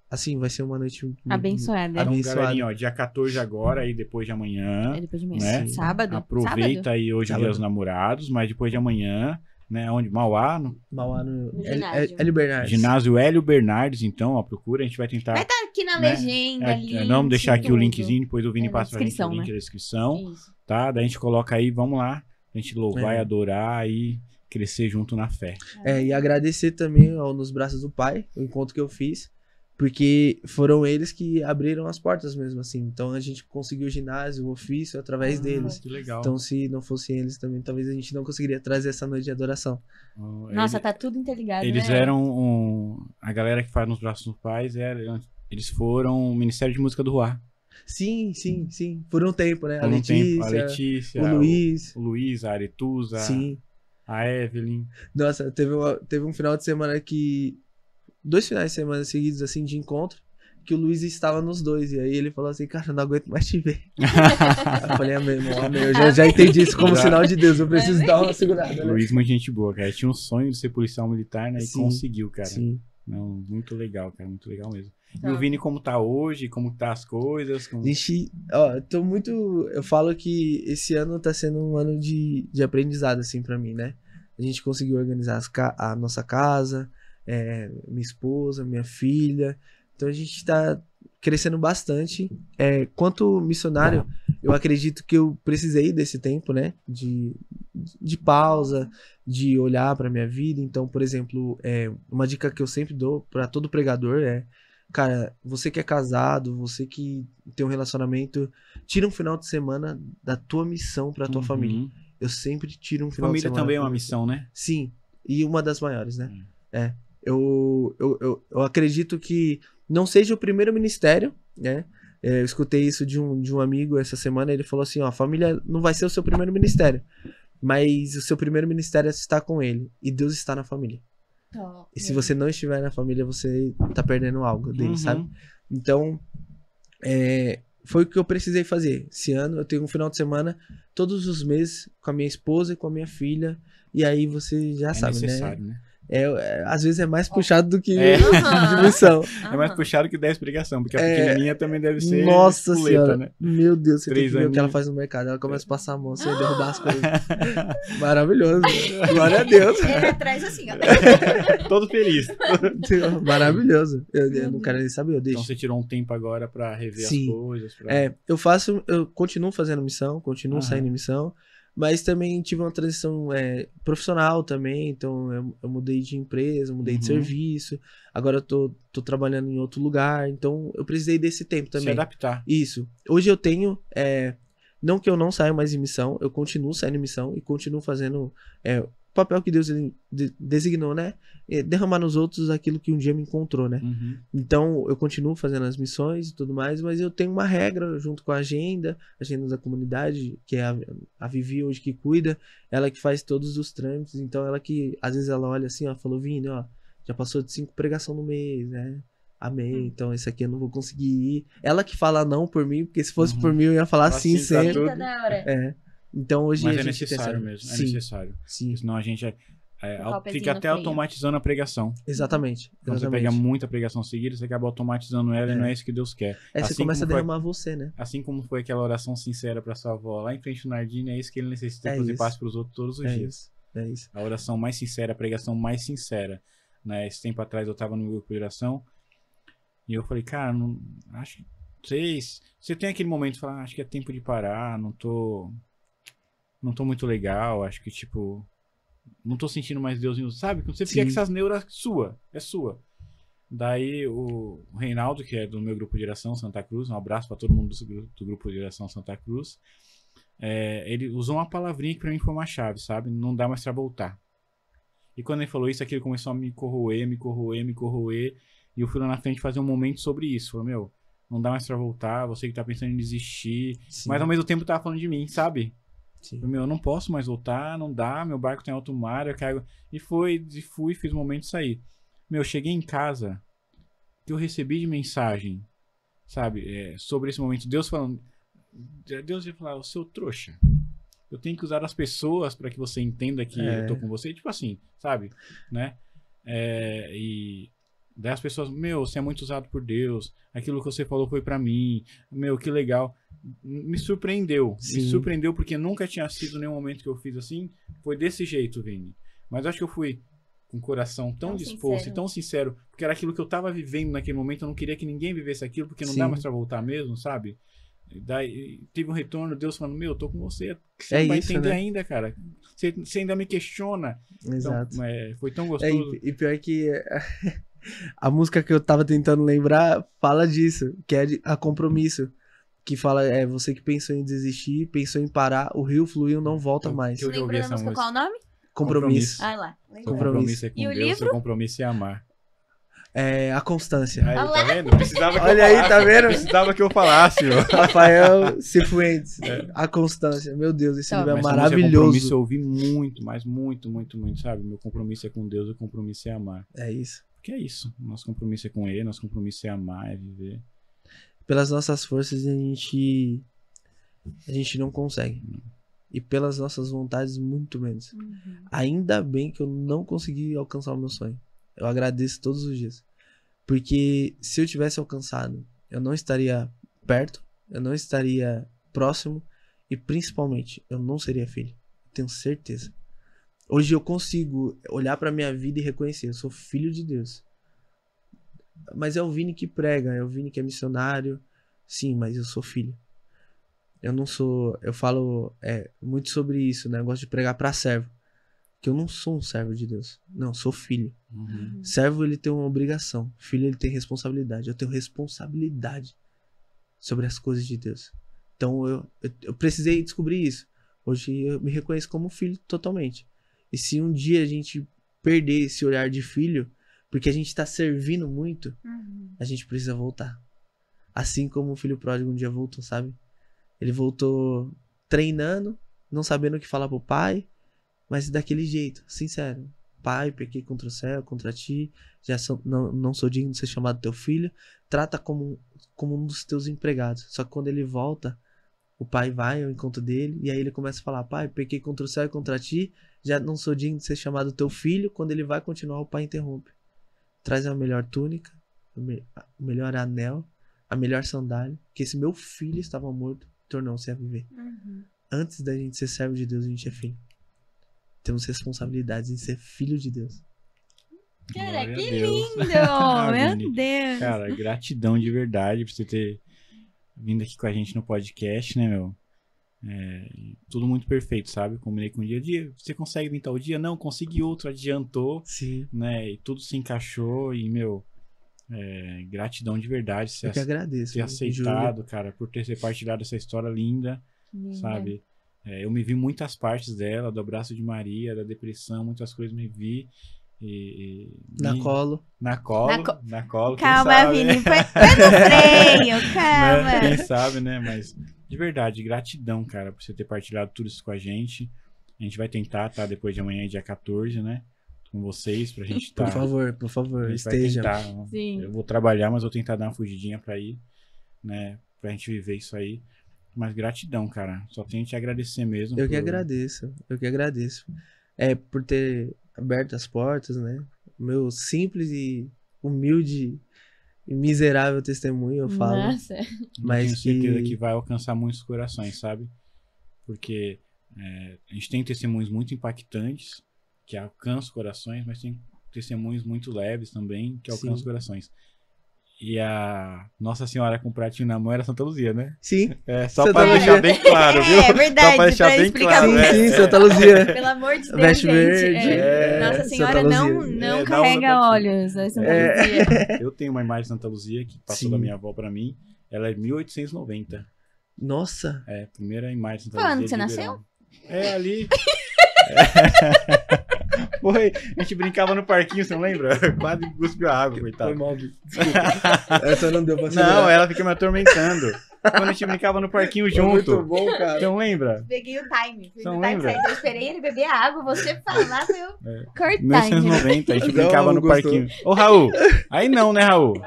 assim, vai ser uma noite Abençoada. Então, abençoada. galerinha, ó, dia 14 agora e depois de amanhã. Depois de manhã. Né? Sábado. Aproveita aí hoje o Dia Sábado. dos Namorados, mas depois de amanhã, né? Onde? Mauá, no Mauá no ginásio. Hélio Bernardes. ginásio Hélio Bernardes, então, ó, procura, a gente vai tentar. Vai estar aqui na né? legenda ali. Vamos deixar aqui o tudo. linkzinho, depois o Vini Na passa pra gente o descrição, link né? da descrição, Isso. tá? Daí a gente coloca aí, vamos lá, a gente louvar e É. adorar e crescer junto na fé. E agradecer também ao Nos Braços do Pai, o encontro que eu fiz, porque foram eles que abriram as portas mesmo, assim. Então a gente conseguiu o ginásio, o ofício, através deles. Que legal. Então se não fossem eles também, talvez a gente não conseguiria trazer essa noite de adoração. Nossa, tá tudo interligado, Eles né? eram a galera que faz Nos Braços dos Pais, eles foram o Ministério de Música do Ruá. Sim. Por um tempo, né? Por um tempo, a Letícia, o Luiz. o Luiz, a Aretusa, Sim. a Evelyn. Nossa, teve um final de semana que... 2 finais de semana seguidos, assim, de encontro, que o Luiz estava nos dois. E aí ele falou assim, cara, eu não aguento mais te ver. Aí eu falei, amém, irmão, amém. Eu já entendi isso como sinal de Deus. Eu preciso dar uma segurada, né? Luiz, muita gente boa, cara. Tinha um sonho de ser policial militar, né? E Sim, conseguiu, cara. Sim. Não, muito legal, cara. Muito legal mesmo. E Tá. o Vini, como tá hoje? Como tá as coisas? Como... Gente, ó, tô muito... Eu falo que esse ano tá sendo um ano de aprendizado, assim, pra mim, né? A gente conseguiu organizar a nossa casa, minha esposa, minha filha. Então a gente tá crescendo bastante. Quanto missionário, eu acredito que eu precisei desse tempo, né? De pausa, de olhar pra minha vida. Então, por exemplo, uma dica que eu sempre dou pra todo pregador é: cara, você que é casado, você que tem um relacionamento, tira um final de semana da tua missão pra tua família. Eu sempre tiro um final de Família semana. também é uma missão, né? Sim, e uma das maiores, né? Eu acredito que não seja o primeiro ministério, né? Eu escutei isso de um amigo essa semana, ele falou assim, ó, a família não vai ser o seu primeiro ministério, mas o seu primeiro ministério é estar com ele, e Deus está na família. E se você não estiver na família, você tá perdendo algo dele, sabe? Então, foi o que eu precisei fazer. Esse ano eu tenho um final de semana, todos os meses, com a minha esposa e com a minha filha. E aí você já sabe, necessário, né? Às vezes é mais puxado do que de missão. É mais puxado que 10 pregação, porque a pequenininha também deve ser Nossa puleta, senhora, né? meu Deus, você tem 3 que ver o que ela aninhos. faz no mercado. Ela começa a passar a mão, assim, derrubar as coisas. Maravilhoso. Glória a Deus. Ele atrás assim, ó. Todo feliz. Maravilhoso. Eu não quero nem saber, eu deixo. Então você tirou um tempo agora pra rever Sim. as coisas. Eu continuo fazendo missão, continuo saindo em missão, mas também tive uma transição profissional também, então eu mudei de empresa, mudei de serviço, agora eu tô trabalhando em outro lugar, então eu precisei desse tempo também. Se adaptar. Isso. Hoje eu tenho, não que eu não saia mais em missão, eu continuo saindo em missão e continuo fazendo o papel que Deus designou, né? Derramar nos outros aquilo que um dia me encontrou, né? Então, eu continuo fazendo as missões e tudo mais, mas eu tenho uma regra junto com a agenda da comunidade, que é a Vivi hoje que cuida, ela que faz todos os trâmites, então ela que, às vezes ela olha assim, ó, falou, Vini, ó, já passou de 5 pregação no mês, né? Amém, então esse aqui eu não vou conseguir ir. Ela que fala não por mim, porque se fosse por mim eu ia falar sim sempre. Eita, da hora. Então hoje Mas a é gente necessário tem mesmo, Sim, é necessário. sim, Senão a gente Colocar o pezinho fica no até freio. automatizando a pregação. exatamente. Quando você pega muita pregação seguida, você acaba automatizando ela e não é isso que Deus quer. Aí você Assim começa a como foi- derramar você, né? Assim como foi aquela oração sincera pra sua avó lá em frente do Nardini, é isso que ele necessita É que você isso. passe pros outros todos os É dias. isso. É isso. A oração mais sincera, a pregação mais sincera. Né? Esse tempo atrás eu tava no meu grupo de oração e eu falei, cara, não, acho que você tem aquele momento de falar, acho que é tempo de parar, não tô muito legal, acho que tipo, não tô sentindo mais Deus, sabe? Quando você fica Sim. com essas neuras, é sua. Daí o Reinaldo, que é do meu grupo de oração Santa Cruz, um abraço pra todo mundo do grupo de oração Santa Cruz, ele usou uma palavrinha que pra mim foi uma chave, sabe? Não dá mais pra voltar. E quando ele falou isso, aquilo começou a me corroer, e eu fui lá na frente fazer um momento sobre isso. Falei, meu, não dá mais pra voltar, você que tá pensando em desistir, Sim. mas ao mesmo tempo tava falando de mim, sabe? Sim. Falei, meu, eu não posso mais voltar, não dá, meu barco tá em alto mar, eu quero... E fui, fiz o momento de sair. Meu, cheguei em casa, que eu recebi de mensagem, sabe, sobre esse momento, Deus falando, Deus ia falar, o seu trouxa, eu tenho que usar as pessoas para que você entenda que eu tô com você, tipo assim, sabe, né, e daí as pessoas, meu, você é muito usado por Deus, aquilo que você falou foi para mim, meu, que legal, me surpreendeu porque nunca tinha sido nenhum momento que eu fiz assim, foi desse jeito, Vini, mas acho que eu fui com o coração tão disposto sincero. e tão sincero, porque era aquilo que eu tava vivendo naquele momento, eu não queria que ninguém vivesse aquilo, porque não Sim. dá mais pra voltar mesmo, sabe? Daí teve um retorno, Deus falando, meu, eu tô com você, você não vai isso, entender né? ainda, cara, você ainda me questiona. Exato. Então, foi tão gostoso. E pior que a música que eu tava tentando lembrar fala disso, que é a Compromisso. Que fala, você que pensou em desistir, pensou em parar, o rio fluiu, não volta mais. Eu já ouvi Lembrou da essa música, música. qual o nome? Compromisso. Ah, lá. Seu Lembrou. compromisso é com E o Deus, livro? seu compromisso é amar. A Constância. Aí, Olha tá lá. vendo? Precisava que Olha eu aí, falasse, tá vendo? Precisava que eu falasse, meu. Rafael Cifuentes. A Constância. Meu Deus, esse livro é Mas essa música, compromisso, maravilhoso. eu ouvi muito, mas muito, sabe? Meu compromisso é com Deus, o compromisso é amar. É isso. Porque é isso. Nosso compromisso é com ele, nosso compromisso é amar, é viver. Pelas nossas forças a gente não consegue. E pelas nossas vontades, muito menos. Ainda bem que eu não consegui alcançar o meu sonho. Eu agradeço todos os dias. Porque se eu tivesse alcançado, eu não estaria perto, eu não estaria próximo e principalmente, eu não seria filho. Tenho certeza. Hoje eu consigo olhar pra minha vida e reconhecer, eu sou filho de Deus. Mas é o Vini que prega, é o Vini que é missionário. Sim, mas eu sou filho. Eu não sou... Eu falo muito sobre isso, né? Eu gosto de pregar pra servo. Que eu não sou um servo de Deus. Não, eu sou filho. Servo, ele tem uma obrigação. Filho, ele tem responsabilidade. Eu tenho responsabilidade sobre as coisas de Deus. Então, eu precisei descobrir isso. Hoje eu me reconheço como filho totalmente. E se um dia a gente perder esse olhar de filho, porque a gente tá servindo muito, a gente precisa voltar. Assim como o filho pródigo um dia voltou, sabe? Ele voltou treinando, não sabendo o que falar pro pai, mas daquele jeito, sincero. Pai, pequei contra o céu, contra ti, não sou digno de ser chamado teu filho. Trata como um dos teus empregados. Só que quando ele volta, o pai vai ao encontro dele, e aí ele começa a falar, pai, pequei contra o céu e contra ti, já não sou digno de ser chamado teu filho. Quando ele vai continuar, o pai interrompe. Traz a melhor túnica, o melhor anel, a melhor sandália, que esse meu filho estava morto, tornou-se a viver. Antes da gente ser servo de Deus, a gente é filho. Temos responsabilidades em ser filho de Deus. Cara, Glória que a Deus. lindo! Meu Vini, Deus! Cara, gratidão de verdade por você ter vindo aqui com a gente no podcast, né, meu? Tudo muito perfeito, sabe? Combinei com o dia. Você consegue vir tal dia? Não, consegui outro, adiantou. Sim. Né? E tudo se encaixou e, meu, gratidão de verdade. Eu que agradeço. Ter aceitado, cara, por ter partilhado essa história linda, sabe? Eu me vi muitas partes dela, do abraço de Maria, da depressão, muitas coisas me vi. Na colo. Na colo. Calma, Vini, foi no freio, calma. Né? Quem sabe, né? Mas, de verdade, gratidão, cara, por você ter partilhado tudo isso com a gente. A gente vai tentar, tá? Depois de amanhã, dia 14, né? Com vocês, pra gente estar... Por favor, esteja. Sim. Eu vou trabalhar, mas vou tentar dar uma fugidinha pra ir, né? Pra gente viver isso aí. Mas gratidão, cara. Só tenho que te agradecer mesmo. Eu que agradeço. Por ter aberto as portas, né? Meu simples e humilde e miserável testemunho, eu falo. Nossa. Mas tenho certeza que vai alcançar muitos corações, sabe? Porque a gente tem testemunhos muito impactantes que alcançam corações, mas tem testemunhos muito leves também que alcançam os corações. E a Nossa Senhora com o pratinho na mão era Santa Luzia, né? Sim. Só Santa pra Luzia. deixar bem claro, viu? É verdade. Só pra deixar bem claro. Sim, Santa Luzia. Pelo amor de Deus, Veste gente. verde. Nossa Senhora Santa não Luzia. carrega óleos. A Santa Luzia. Eu tenho uma imagem de Santa Luzia que passou da minha avó pra mim. Ela é 1890. Nossa. Primeira imagem de Santa Quando Luzia. você nasceu? Ali. Foi, a gente brincava no parquinho, você não lembra? Quase cuspiu a água, coitado. Foi mal, desculpa. Essa não deu pra ser. Não, ela fica me atormentando. Quando a gente brincava no parquinho junto. Muito bom, cara. Você não lembra? Peguei o time. Você não lembra? Eu esperei ele beber a água, você falar pra eu cortar. 1990, a gente brincava no gostou. parquinho. Ô, Raul, aí não, né, Raul?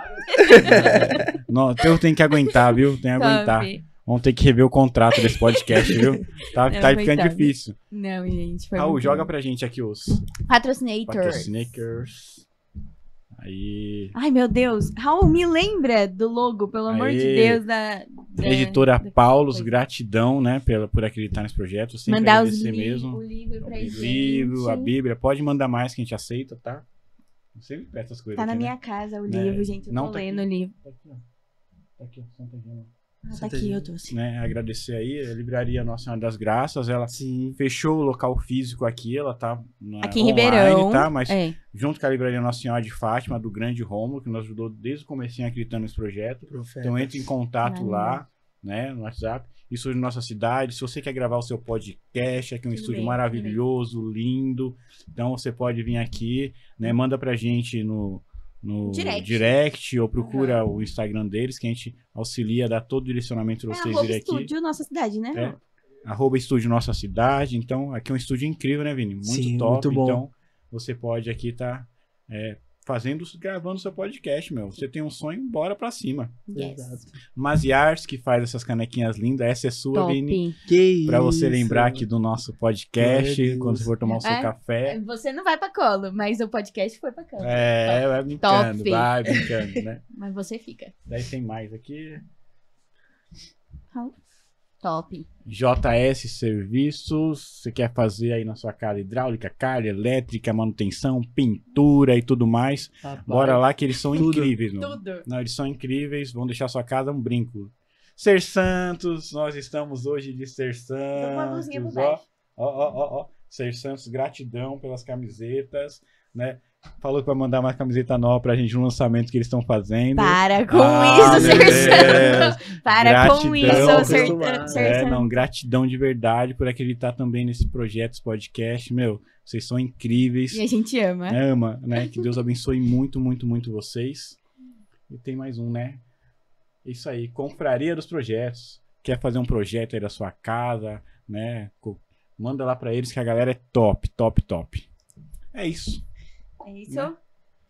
Não, eu tenho que aguentar, viu? Tem que aguentar. Vamos ter que rever o contrato desse podcast, viu? Tá ficando difícil. Não, gente. Foi Raul, joga pra gente aqui os Patrocinators. Aí. Ai, meu Deus. Raul, me lembra do logo, pelo amor de Deus. Da Editora Paulos, gratidão, né, por acreditar nesse projeto. Sempre mandar agradecer mesmo. O livro pra gente. O livro, a Bíblia. Pode mandar mais que a gente aceita, tá? Eu sempre peço essas coisas. Tá na aqui, minha né? casa o livro, gente. Eu tô lendo o livro. Tá aqui, ó. Tá aqui, ó. Santa Gema. Tá aqui, eu trouxe. Né, agradecer aí, a Livraria Nossa Senhora das Graças, ela fechou o local físico aqui, ela tá aqui em online, Ribeirão, tá? Mas junto com a Livraria Nossa Senhora de Fátima, do Grande Rômulo, que nos ajudou desde o comecinho acreditando nesse projeto. Então entre em contato lá, né, no WhatsApp. Isso de nossa cidade, se você quer gravar o seu podcast, aqui é um estúdio maravilhoso, lindo, então você pode vir aqui, né, manda pra gente no direct ou procura o Instagram deles, que a gente auxilia, dá todo o direcionamento pra vocês virem aqui. Estúdio Nossa Cidade, né? @Estúdio Nossa Cidade. Então, aqui é um estúdio incrível, né, Vini? Muito top. Muito bom. Então, você pode aqui estar gravando seu podcast, meu. Você tem um sonho, bora pra cima. Yes. Exato. Maziars, que faz essas canequinhas lindas, essa é sua, Top. Vini. Que Pra você isso. lembrar aqui do nosso podcast, Meu Deus. quando você for tomar o seu É. café. Você não vai pra colo, mas o podcast foi pra colo. Vai brincando, Top. vai brincando, né? Mas você fica. Daí tem mais aqui. Top. JS Serviços, você quer fazer aí na sua casa hidráulica, calha, elétrica, manutenção, pintura e tudo mais. Rapaz, Bora lá que eles são Tudo. incríveis, meu. Tudo. Não, eles são incríveis, vão deixar sua casa um brinco. Ser Santos, nós estamos hoje de Ser Uma blusinha por Santos, baixo. ó. Ser Santos, gratidão pelas camisetas, né? Falou que vai mandar mais camiseta nova pra gente no lançamento que eles estão fazendo. Para com Ah, isso, meu Sertão. Para com Gratidão. isso, Sertão. Sertão. Gratidão de verdade por acreditar também nesse projeto, esse podcast, meu. Vocês são incríveis. E a gente ama. Ama, né? Que Deus abençoe muito, muito, muito vocês. E tem mais um, né? Isso aí, Confraria dos Projetos. Quer fazer um projeto aí da sua casa, né? Manda lá pra eles que a galera é top, top, top. É isso. É isso. Né?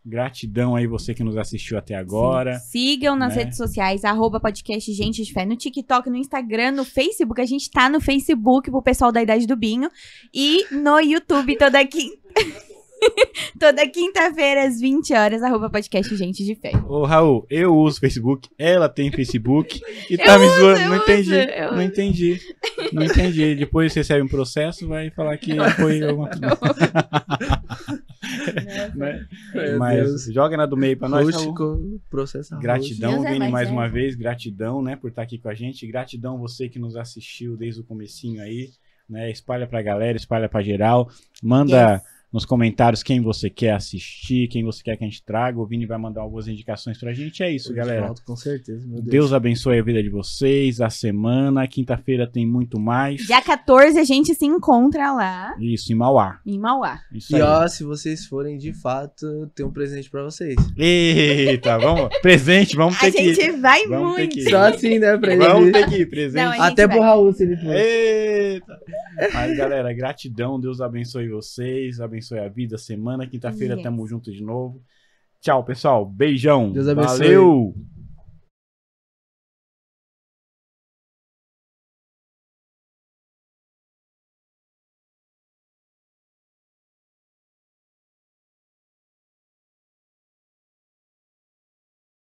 Gratidão aí você que nos assistiu até agora. Sim. Sigam nas né? redes sociais, @podcast Gente de Fé, no TikTok, no Instagram, no Facebook. A gente tá no Facebook pro pessoal da idade do Binho. E no YouTube toda quinta. Toda quinta-feira, às 20 horas, @podcast Gente de Fé. Ô, Raul, eu uso Facebook, ela tem Facebook e tá me zoando. eu Não entendi, uso, eu não entendi. Não entendi. Depois você recebe um processo, vai falar que foi alguma coisa. Né? Meu Mas Deus. joga na do meio pra nós, Raul. Rústico, processo Gratidão, Deus é Vini, mais leve. uma vez, gratidão, né, por estar aqui com a gente, gratidão você que nos assistiu desde o comecinho aí, né, espalha pra galera, espalha pra geral, manda nos comentários quem você quer assistir, quem você quer que a gente traga, o Vini vai mandar algumas indicações pra gente, é isso, galera. Com certeza, meu Deus. Deus abençoe a vida de vocês, a semana, quinta-feira tem muito mais. Dia 14 a gente se encontra lá, Isso, em Mauá. em Mauá. Isso E aí. ó, se vocês forem de fato, tem um presente pra vocês. Eita, vamos, presente, vamos A ter que gente vai Vamos ter muito. que ir. Só assim, né, pra ele. Vamos ter que ir, presente. Não, a gente Até vai. pro Raul, se ele for. Eita! Mas, galera, gratidão. Deus abençoe vocês, abençoe a vida. Semana, quinta-feira, Yes. tamo junto de novo. Tchau, pessoal. Beijão. Deus abençoe. Valeu!